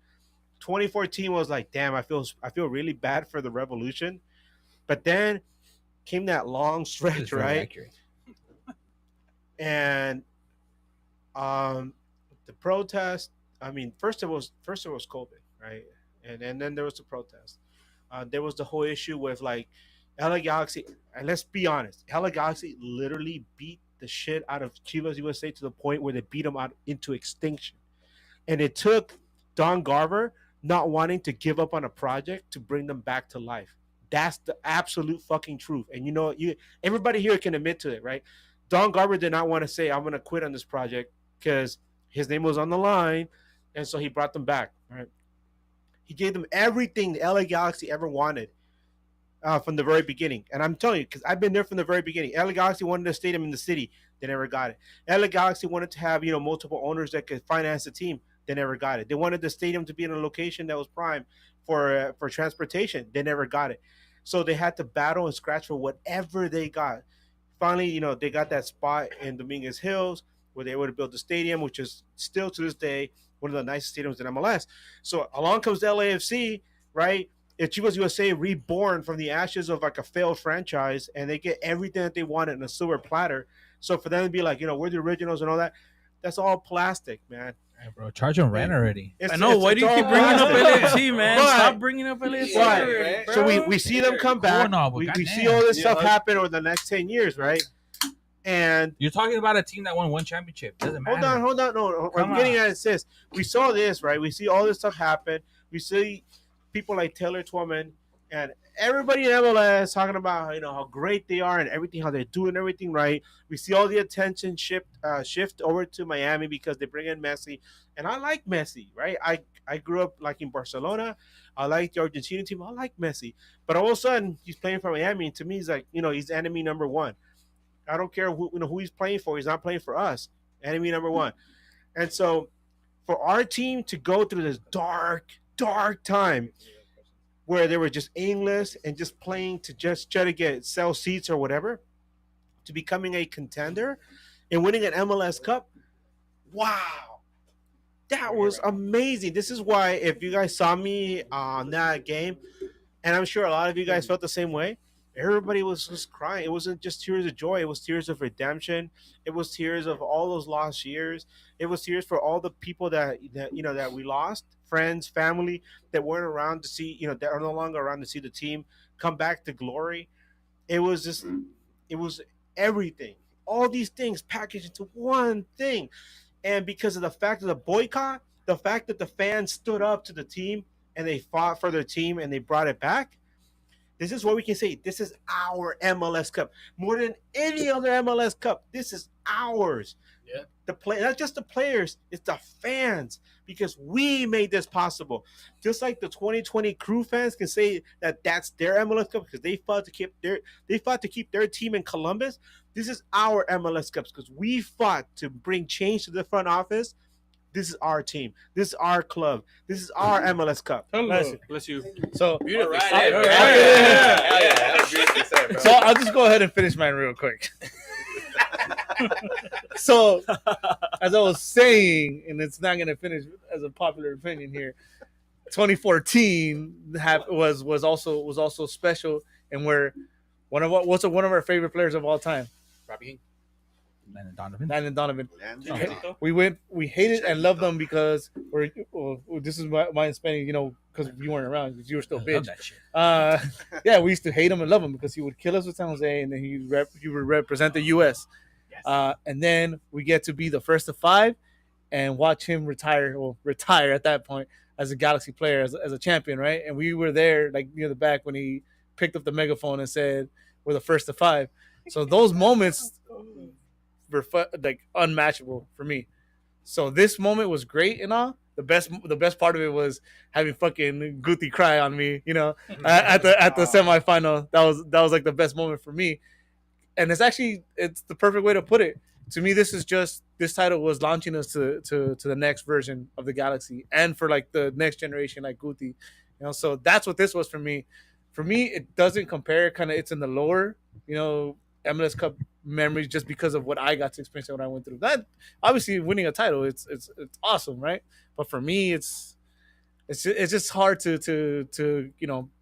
2014 was like, damn, I feel really bad for the Revolution. But then came that long stretch, right? And the protest. I mean, first it was COVID, right? And then there was the protest. There was the whole issue with like LA Galaxy. And let's be honest, LA Galaxy literally beat the shit out of Chivas USA to the point where they beat them out into extinction. And it took Don Garber not wanting to give up on a project to bring them back to life. That's the absolute fucking truth. And you know, everybody here can admit to it, right? Don Garber did not want to say, I'm going to quit on this project because his name was on the line. And so he brought them back, right? He gave them everything the LA Galaxy ever wanted from the very beginning. And I'm telling you, because I've been there from the very beginning. LA Galaxy wanted a stadium in the city. They never got it. LA Galaxy wanted to have, multiple owners that could finance the team. They never got it. They wanted the stadium to be in a location that was prime for transportation. They never got it. So they had to battle and scratch for whatever they got. Finally, they got that spot in Dominguez Hills where they were able to build the stadium, which is still to this day one of the nicest stadiums in MLS. So along comes the LAFC, right? It's Chivas USA reborn from the ashes of like a failed franchise, and they get everything that they wanted in a silver platter. So for them to be like, we're the originals and all that, that's all plastic, man. Hey, bro, charge him rent already. I know. Why do you keep bringing up LAFC, man? Stop bringing up LAFC. Right. So we see them come back. We see all this stuff happen over the next 10 years, right? And you're talking about a team that won 1 championship. Doesn't matter. Hold on. No, I'm getting at it. This. We saw this, right? We see all this stuff happen. We see people like Taylor Twellman and everybody in MLS talking about how great they are and everything, how they're doing everything right. We see all the attention shift over to Miami because they bring in Messi, and I like Messi, right? I grew up liking Barcelona. I like the Argentina team. I like Messi, but all of a sudden he's playing for Miami, and to me he's like he's enemy number one. I don't care who he's playing for. He's not playing for us. Enemy number one, and so for our team to go through this dark time where they were just aimless and just playing to just try to sell seats or whatever, to becoming a contender and winning an MLS Cup. Wow. That was amazing. This is why if you guys saw me on that game, and I'm sure a lot of you guys felt the same way, everybody was just crying. It wasn't just tears of joy. It was tears of redemption. It was tears of all those lost years. It was tears for all the people that we lost, friends, family that weren't around to see, that are no longer around to see the team come back to glory. It was everything. All these things packaged into one thing. And because of the fact of the boycott, the fact that the fans stood up to the team and they fought for their team and they brought it back, this is what we can say. This is our MLS Cup. More than any other MLS Cup, this is ours. Yeah. Not just the players, it's the fans, because we made this possible. Just like the 2020 Crew fans can say that that's their MLS Cup because they fought to keep their team in Columbus. This is our MLS Cups because we fought to bring change to the front office. This is our team. This is our club. This is our MLS Cup. Bless you. So Beautifully All said, right. bro. Yeah. Hell yeah, that was beautifully said, bro. So I'll just go ahead and finish mine real quick. So, as I was saying, and it's not going to finish as a popular opinion here, 2014 was also special, and where one of our favorite players of all time, Robbie Hing. Landon Donovan. We hated and loved them because this is my in Spanish, because you weren't around because you were still bitch. Yeah, we used to hate him and love him because he would kill us with San Jose, and then he would represent the U.S. And then we get to be the first of 5 and watch him retire at that point as a Galaxy player, as a champion, right? And we were there, like, near the back when he picked up the megaphone and said, "We're the first of 5." So those moments were like unmatchable for me. So this moment was great and all. The best part of it was having fucking Guti cry on me, at the semifinal. That was like the best moment for me. And it's the perfect way to put it. To me, this title was launching us to the next version of the Galaxy, and for like the next generation, like Guti, So that's what this was for me. For me, it doesn't compare. Kind of, it's in the lower, MLS Cup memories, just because of what I got to experience when I went through that. Obviously, winning a title, it's awesome, right? But for me, it's just hard to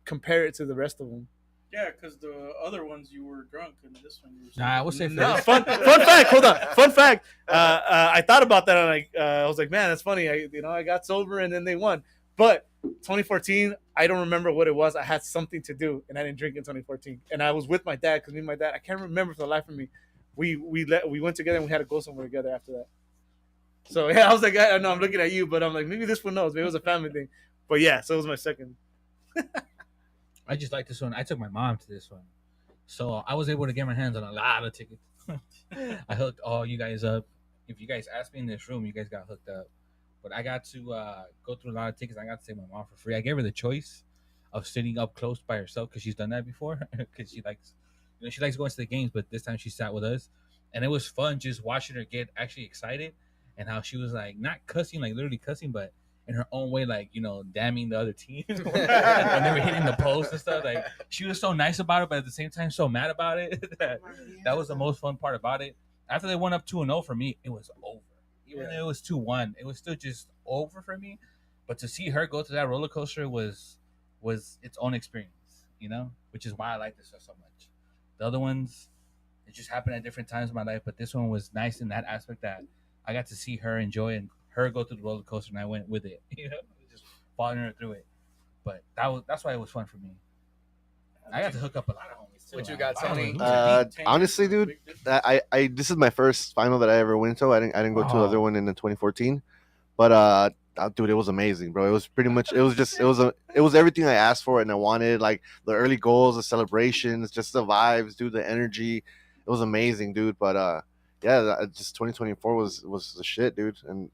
compare it to the rest of them. Yeah, because the other ones you were drunk, and this one you were. Nah, I would say no. Fun fact. Hold on. Fun fact. I thought about that, and I was like, man, that's funny. I got sober, and then they won. But 2014, I don't remember what it was. I had something to do, and I didn't drink in 2014. And I was with my dad, because me and my dad, I can't remember for the life of me. We went together, and we had to go somewhere together after that. So yeah, I was like, I know I'm looking at you, but I'm like, maybe this one knows. Maybe it was a family thing. But yeah, so it was my second. I just like this one. I took my mom to this one, so I was able to get my hands on a lot of tickets. I hooked all you guys up. If you guys asked me in this room, you guys got hooked up. But I got to go through a lot of tickets. I got to take my mom for free. I gave her the choice of sitting up close by herself, because she's done that before. Because she likes going to the games, but this time she sat with us, and it was fun just watching her get actually excited, and how she was like not cussing, like literally cussing, but in her own way, like, damning the other team when they were hitting the post and stuff. Like, she was so nice about it, but at the same time so mad about it. That was the most fun part about it. After they went up 2-0 for me, it was over. Even though it was 2-1, it was still just over for me. But to see her go through that roller coaster was its own experience, which is why I like this so much. The other ones, it just happened at different times in my life, but this one was nice in that aspect that I got to see her enjoy and her go through the roller coaster, and I went with it, just following her through it. But that's why it was fun for me. I got to hook up a lot of homies too. What you got, Tony? Honestly, dude, I this is my first final that I ever went to. I didn't go to the other one in 2014, but dude, it was amazing, bro. It was pretty much it was everything I asked for and I wanted. Like the early goals, the celebrations, just the vibes, dude, the energy. It was amazing, dude. But yeah, just 2024 was the shit, dude, and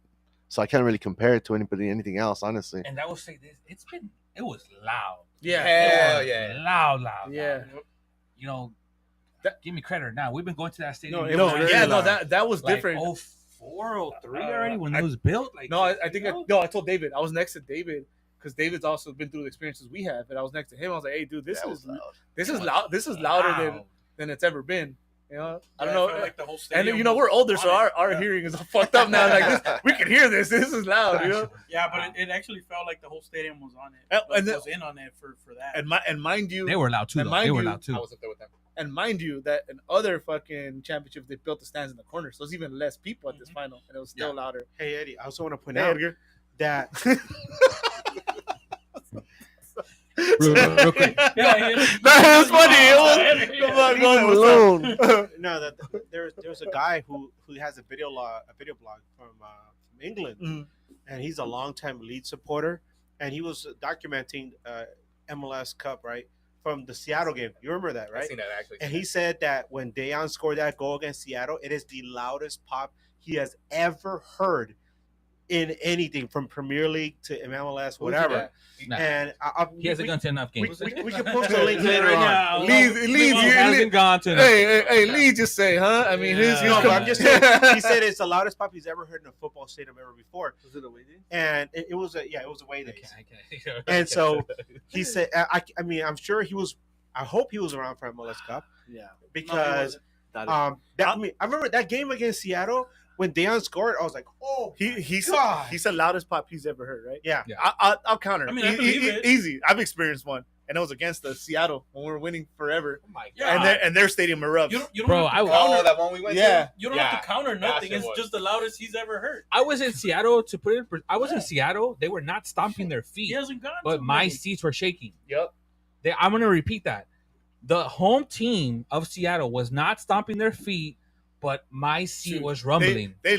so I can't really compare it to anything else, honestly. And I will say this: it was loud. Yeah, hell yeah, loud. Yeah, give me credit now. We've been going to that stadium. That was like different. 04, 03 already when it was built. Like, I told David. I was next to David because David's also been through the experiences we have, and I was next to him. I was like, "Hey, dude, this is loud. This is louder than it's ever been." I don't know. Like the whole stadium, and we're older, so our hearing is all fucked up now. Like we can hear this. This is loud, Yeah, but it actually felt like the whole stadium was on it. And was in on it for that. And mind you, they were loud too. They were loud too. I was up there with them. And mind you, that in other fucking championships, they built the stands in the corner, so there's even less people at this final, and it was still louder. Hey Eddie, I also want to point out that. Real quick. That was funny. No, there's a guy who has a video blog from England, and he's a longtime Leeds supporter, and he was documenting MLS Cup, right, from the Seattle game. You remember that, right? I've seen that actually. And he said that when Dejan scored that goal against Seattle, it is the loudest pop he has ever heard in anything from Premier League to MLS, whatever. Nah. And He hasn't gone to enough games. We can post a link later on. Leeds hasn't gone to enough. Hey, Lee, just say, huh? I mean, he's No, but I'm just saying. He said it's the loudest pop he's ever heard in a football stadium ever before. Was it away day? And it was a away days. Okay. And so he said, I mean, I'm sure he was. I hope he was around for MLS Cup. Yeah. Because I remember that game against Seattle when Deion scored. I was like, oh, he said loudest pop he's ever heard, right? Yeah. I'll counter. I mean, I believe it. Easy. I've experienced one, and it was against the Seattle when we were winning forever. Oh my Yeah. And their stadium erupts. You don't Bro, have to counter. that one we went Yeah. You don't have to counter nothing. shit It's was. just the loudest he's ever heard. I was in Seattle to put it. I was in Seattle. They were not stomping their He feet, hasn't gone. but to my many. seats were shaking. Yep. I'm gonna repeat that. The home team of Seattle was not stomping their feet, but my seat was rumbling. They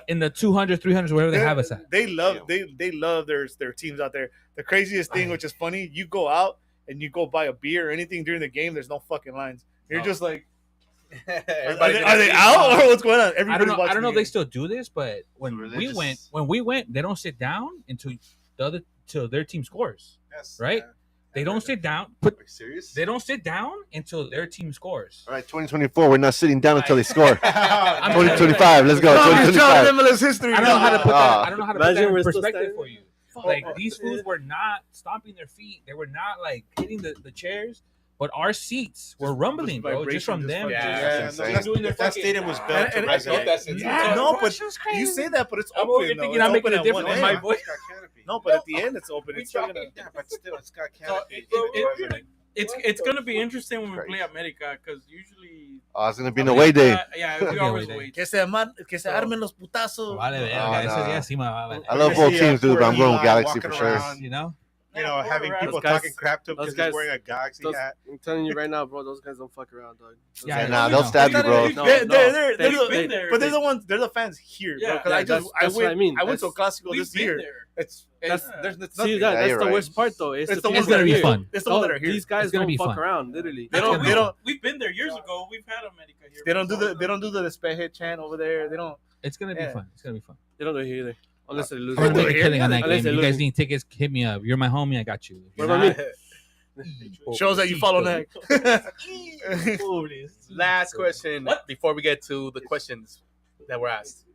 in the 200, 300s, wherever they have us at. They love their teams out there. The craziest thing, which is funny, you go out and you go buy a beer or anything during the game. There's no fucking lines. You're just like, are they out or what's going on? I don't know. I don't know if the they still do this, but when we went, they don't sit down until their team scores. Right? They don't sit down. Serious? They don't sit down until their team scores. All right, 2024. We're not sitting down until they score. 2025. Let's go. 2025. MLS history. I don't know how to put that. I don't know how to put that Imagine in we're still perspective standing. for you. Like these fools were not stomping their feet. They were not like hitting the chairs. But our seats were rumbling, bro, just from them. That stadium was built to resonate. No, but you say that, but it's open. Thinking I'm making a difference in my voice. No, but at the end, it's open. It's still gonna. Yeah, but still, it's got canopy. It's gonna be interesting when we play America because usually. Oh, it's gonna be an away day. Yeah, we always wait. Que se armen los putazos. Vale, verga, ese día sí me vale. I love both teams, dude, but I'm going with Galaxy for sure. You know? Having people talking crap to him because he's wearing a Galaxy hat. I'm telling you right now, bro. Those guys don't fuck around, dog. They'll stab you, bro. They're the ones. They're the fans here, bro. Because I went to a Clásico this year. That's the worst part, though. It's gonna be fun. It's the ones that are here. These guys don't fuck around, literally. They don't. We've been there years ago. We've had America here. They don't do the despeje chant over there. They don't. It's gonna be fun. It's gonna be fun. They don't do it here either. Unless they lose. I'm gonna make a killing on that game. You guys need tickets? Hit me up. You're my homie. I got you. What about me? Shows that you follow NAG. Last question before we get to the questions that were asked.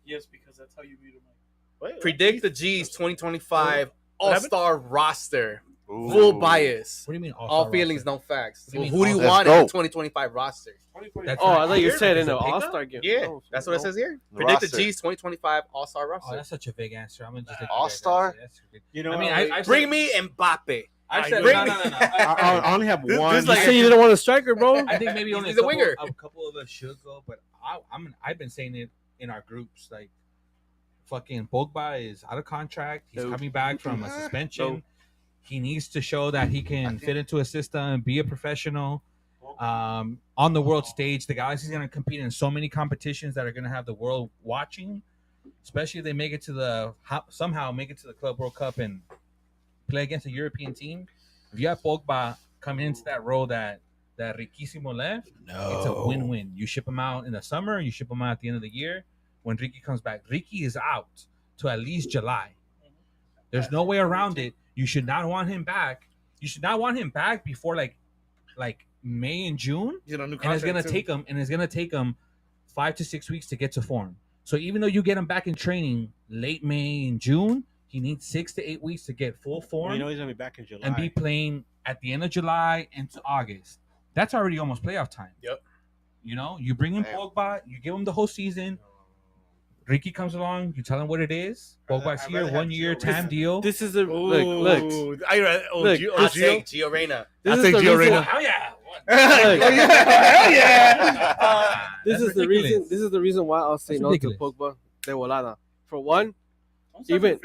Yes, because that's how you mute them. Predict the G's 2025 All-Star roster. Ooh. Full bias. What do you mean all feelings, no facts. What do you mean Who do you all- want Let's in the go. 2025 roster? That's Oh, not I thought you here? said Is in it the pickup? All-Star game. Yeah, Oh, that's what it no. says here. The Predict the roster. G's 2025 All-Star Oh, roster. that's such a big answer. I'm gonna just take All-Star? You know, I mean, I've Bring said, me Mbappe. I've said Bring no. I only have one. This You like- say you didn't want a striker, bro. I think maybe only He's a winger. a couple of us should go, but I've been saying it in our groups. Like, fucking Pogba is out of contract. He's coming back from a suspension. He needs to show that he can fit into a system, be a professional. On the world stage, the Galaxy's going to compete in so many competitions that are going to have the world watching. Especially if they make it to somehow make it to the Club World Cup and play against a European team. If you have Pogba coming into that role that Riquísimo left, it's a win-win. You ship him out in the summer, you ship him out at the end of the year. When Ricky comes back, Ricky is out to at least July. There's no way around it. You should not want him back. You should not want him back before like May and June. And it's gonna take him 5 to 6 weeks to get to form. So even though you get him back in training late May and June, he needs 6 to 8 weeks to get full form. You know he's gonna be back in July and be playing at the end of July into August. That's already almost playoff time. Yep. You know, you bring in Pogba, you give him the whole season. Ricky comes along, you tell him what it is. Pogba's here, 1 year, TAM deal. This is the look. I'll take Gio Reyna. This is the reason. Hell yeah! This is the reason. This is the reason why I'll say no to Pogba de volada. For one, even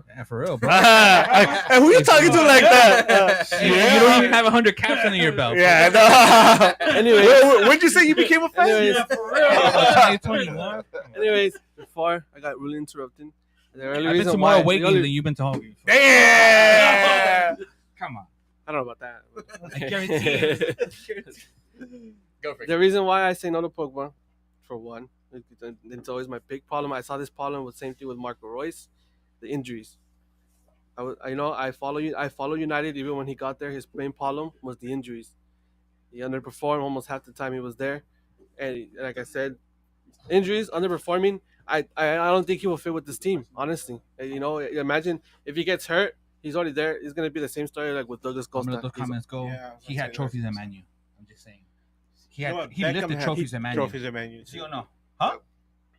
yeah, for real, bro. Hey, who you talking to like that? You don't even have 100 caps under your belt. Yeah, no. Anyway, when'd you say you became a fan? Anyways, before I got really interrupted. The only I've been reason to more why awakening than you've been to Hogan. Damn! Come on. I don't know about that. I guarantee it. Go for it. The reason why I say no to Pogba, for one, It's always my big problem. I saw this problem with same thing with Marco Royce, the injuries. I follow you. I follow United even when he got there. His main problem was the injuries. He underperformed almost half the time he was there, and like I said, injuries, underperforming. I don't think he will fit with this team. Honestly, imagine if he gets hurt, he's already there. It's gonna be the same story like with Douglas Costa. I'm gonna let those comments go. He had trophies in Man U. I'm just saying. He lifted trophies in Man U. Trophies in Man U. See or no? Huh?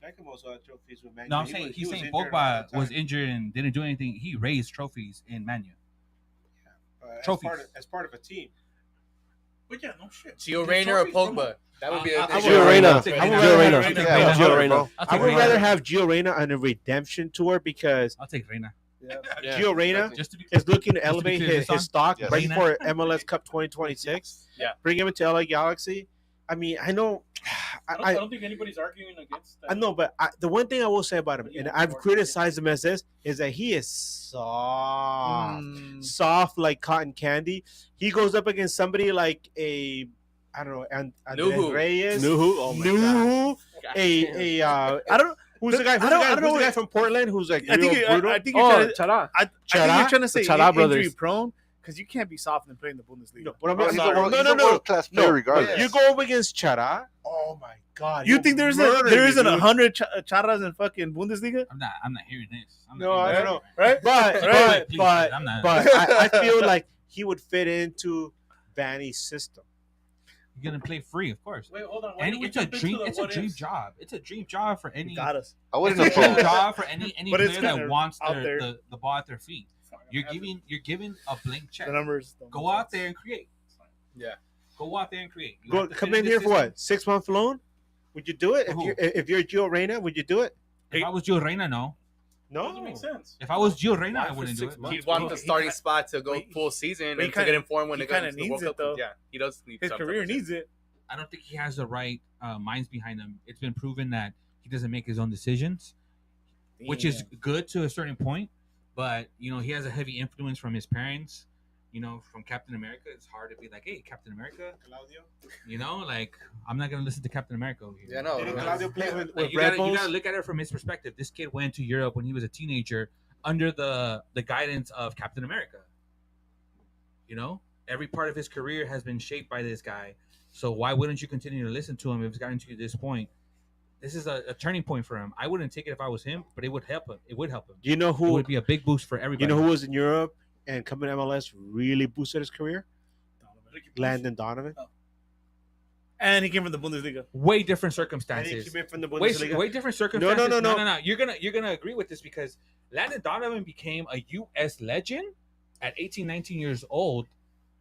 Beckham also had trophies with Man U. No, I'm saying he's saying Pogba was injured and didn't do anything. He raised trophies in Man U. Trophies as part of a team. But yeah, no shit. Gio Reyna or Pogba? That would be a Gio Reyna. I would rather have Gio Reyna on a redemption tour because I'll take Reyna. Gio Reyna is looking to elevate his stock right for MLS Cup 2026. Yeah. Bring him into LA Galaxy. I mean, I know. I don't think anybody's arguing against that. I know, but the one thing I will say about him, and I've criticized him as this, is that he is soft like cotton candy. He goes up against somebody like I don't know, Andres Reyes, Nuhu, I don't. Who's the guy? Who's the guy from Portland? Who's like I think brutal? I think you're Chara. I think you're trying to say Chara injury brothers. prone because you can't be soft and play in the Bundesliga. No, but I'm He's a no. world-class player regardless. You go up against Chara. Oh my God! You think there isn't 100 Charas in fucking Bundesliga? I'm not hearing this. No, I don't know. Right? But I'm I feel like he would fit into Vanny's system. You're gonna play free, of course. Wait, hold on. And it's a dream. It's a dream job. It's a dream job for any. Got us. I wouldn't It's a dream oppose. job for any But it's player that kinda wants out there. the ball at their feet. You're giving a blank check. The numbers. Go out there and create. Yeah. Go out there and create. Come in here for what? 6 month loan? Would you do it if you're Gio Reyna? Would you do it? If I was Gio Reyna, no. Doesn't make sense. If I was Gio Reyna, I wouldn't do it. He'd want the starting spot to go full season and to get informed when he it goes kinda to the needs World it, Cup. though. Yeah, he does need His some career type of needs it. I don't think he has the right minds behind him. It's been proven that he doesn't make his own decisions, which is good to a certain point. But he has a heavy influence from his parents. From Captain America, it's hard to be like, "Hey, Captain America." Claudio. Like I'm not gonna listen to Captain America over here. Yeah, no. Didn't Claudio play with You Red Bulls? gotta look at it from his perspective. This kid went to Europe when he was a teenager under the guidance of Captain America. Every part of his career has been shaped by this guy. So why wouldn't you continue to listen to him if it's gotten to this point? This is a turning point for him. I wouldn't take it if I was him, but it would help him. It would help him. You know It who? would be a big boost for everybody. You know who was in Europe and coming to MLS really boosted his career? Landon Donovan. And he came from the Bundesliga. Way different And he circumstances. came in from the Way Bundesliga. different circumstances. No. You're gonna agree with this because Landon Donovan became a U.S. legend at 18, 19 years old,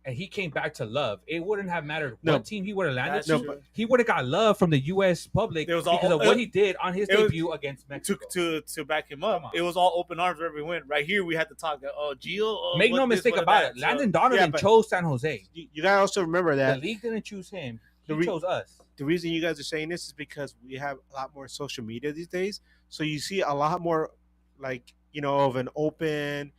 and he came back to love. It wouldn't have mattered what team he would have landed to. He would have got love from the U.S. public because of what he did on his debut against Mexico. To back him up, it was all open arms wherever we went. Right here, we had to talk. Gio. Make no mistake about it. Landon Donovan chose San Jose. You gotta also remember that The league didn't choose him. He chose us. the reason you guys are saying this is because we have a lot more social media these days. So you see a lot more, of an open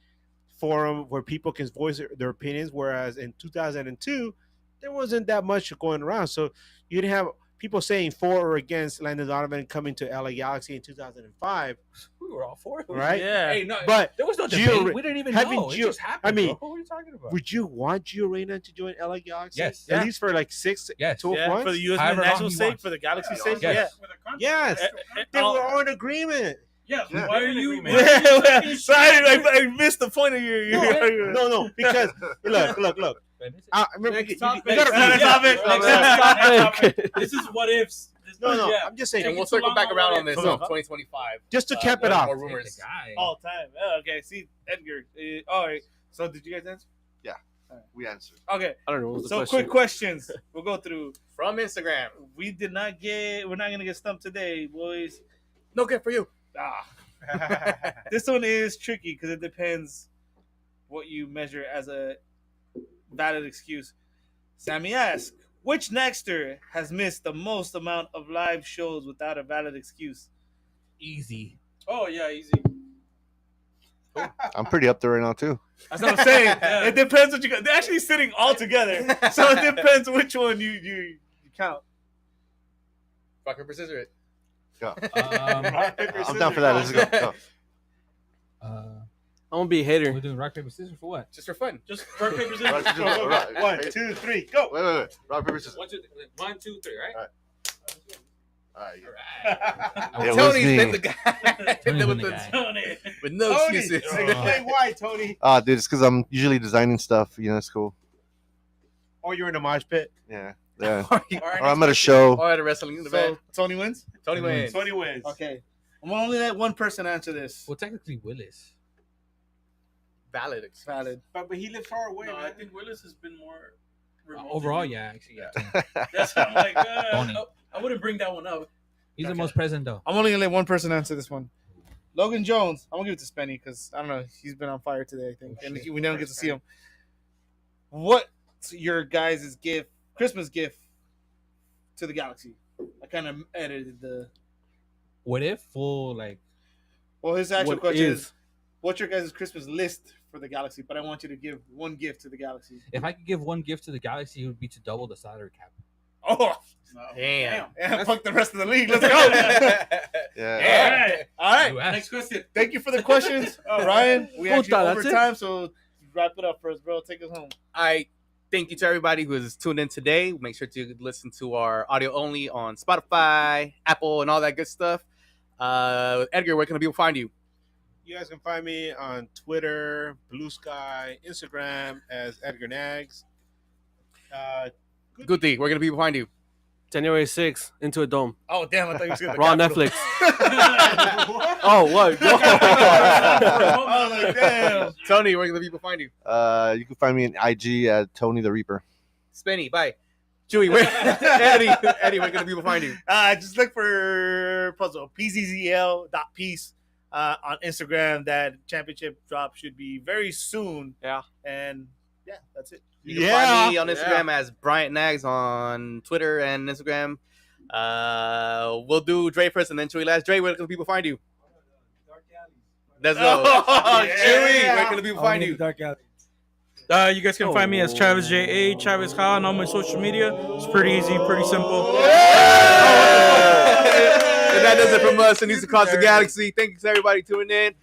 forum where people can voice their opinions. Whereas in 2002, there wasn't that much going around. So you didn't have people saying for or against Landon Donovan coming to LA Galaxy in 2005. We were all for it. Right? Yeah. Hey, no, but there was no debate. We didn't even know. It just happened. I mean, bro. What are you talking about? would you want Gio Reyna to join LA Galaxy? Yes. At least for like 6 Yes. 12 months? For the U.S. However long national he sake, wants. for the Galaxy sake, Yes. Yes. They were all in agreement. Yeah, Yeah. why are you? Sorry, I missed the point of your. No, because look. I remember you Stop gotta it. This is what ifs. No, Yeah. I'm just saying. And we'll circle back around on this in 2025. Just to cap it off. More rumors. All time. Oh, okay, see, Edgar. All right. So, did you guys answer? We answered. Okay. I don't know. What was the So, question? quick questions. We'll go through. From Instagram. We're not gonna get stumped today, boys. No gift for you. This one is tricky because it depends what you measure as a valid excuse. Sammy asks, which Nexter has missed the most amount of live shows without a valid excuse? Easy. Oh yeah, easy. I'm pretty up there right now too. That's what I'm saying. It depends what you got. They're actually sitting all together, so it depends which one you count. Rock, paper, scissors. Go. Rock, paper, I'm down for that. Let's go. Go. I'm gonna be a hater. We're doing rock paper scissors for what? Just for fun. Just rock paper scissors. Rock, paper, scissors. Rock. 1, 2, 3, go. Wait. Rock, paper, scissors. 1, 2, 3, right? All right. All right. It was Tony's me. been the guy. Tony's been with, the the- guy. Tony. with no Tony, excuses. explain why, Tony. Dude, it's because I'm usually designing stuff. You know, it's cool. Or you're in a mosh pit. Yeah. Yeah. Or Or I'm at a show. at a wrestling event. So Tony wins. Tony wins. 20 wins. Okay. I'm gonna only let one person answer this. Well, technically, Willis. Valid. Valid. But he lives far away, No, man. I think Willis has been more. remote Overall, than you. yeah, actually, yeah. That's I'm like. Tony. I wouldn't bring that one up. He's the most present, though. I'm only gonna let one person answer this one. Logan Jones. I'm gonna give it to Spenny because I don't know. He's been on fire today, I think, and we never get to see him. What's your guys' gift, Christmas gift, to the Galaxy? I kind of edited the. What if full like? Well, his actual What question is? is, what's your guys' Christmas list for the Galaxy? But I want you to give one gift to the Galaxy. If I could give one gift to the Galaxy, it would be to double the salary cap. Oh, Damn. yeah, fuck the rest of the league. Let's go. Yeah. All right. You asked. Next question. Thank you for the questions, Ryan. We Puta, actually that's it? overtime, so wrap it up for us, bro. Take us home. I thank you to everybody who has tuned in today. Make sure to listen to our audio only on Spotify, Apple, and all that good stuff. Edgar, where can people find you? You guys can find me on Twitter, Blue Sky, Instagram as Edgar Nags. Guti, where can people find you? January 6th, Into a Dome. Oh, damn. I thought you was going to Raw on Netflix. Oh, what? I was like, damn. Tony, where can people find you? You can find me on IG at Tony the Reaper. Spenny, bye. Chewy, where? Eddie, where can people find you? Just look for Puzzle, pzzl.peace on Instagram. That championship drop should be very soon. Yeah. And yeah, that's it. You can find me on Instagram as Bryant Nags on Twitter and Instagram. We'll do Dre first and then Chewy last. Dre, where can people find you? Let's go. Chewy, where can people find you? Dark Alley. You guys can find me as Travis J.A. Travis Ha on all my social media. It's pretty easy, pretty simple. And that does it from us and News Across the Galaxy. Thank you to everybody tuning in.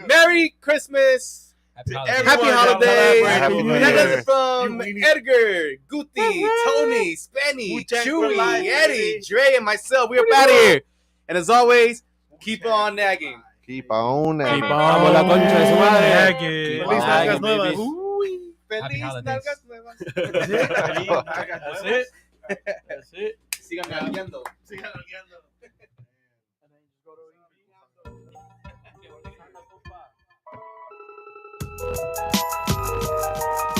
Merry Christmas. Happy Happy holidays. Happy New That does Year. it from Edgar, Guti, Tony, Spenny, Wu-Tang for Chewy, life, Eddie, baby. Dre, and myself. We're out of here. And as always, keep on nagging. Keep on. Keep Vamos la concha de su madre. Nagging. Feliz Nalgas Nuevas. Uy, Happy feliz holidays. nalgas nuevas. That's it. That's it. Sigan naviando. Sigan nalgueando. Thank you.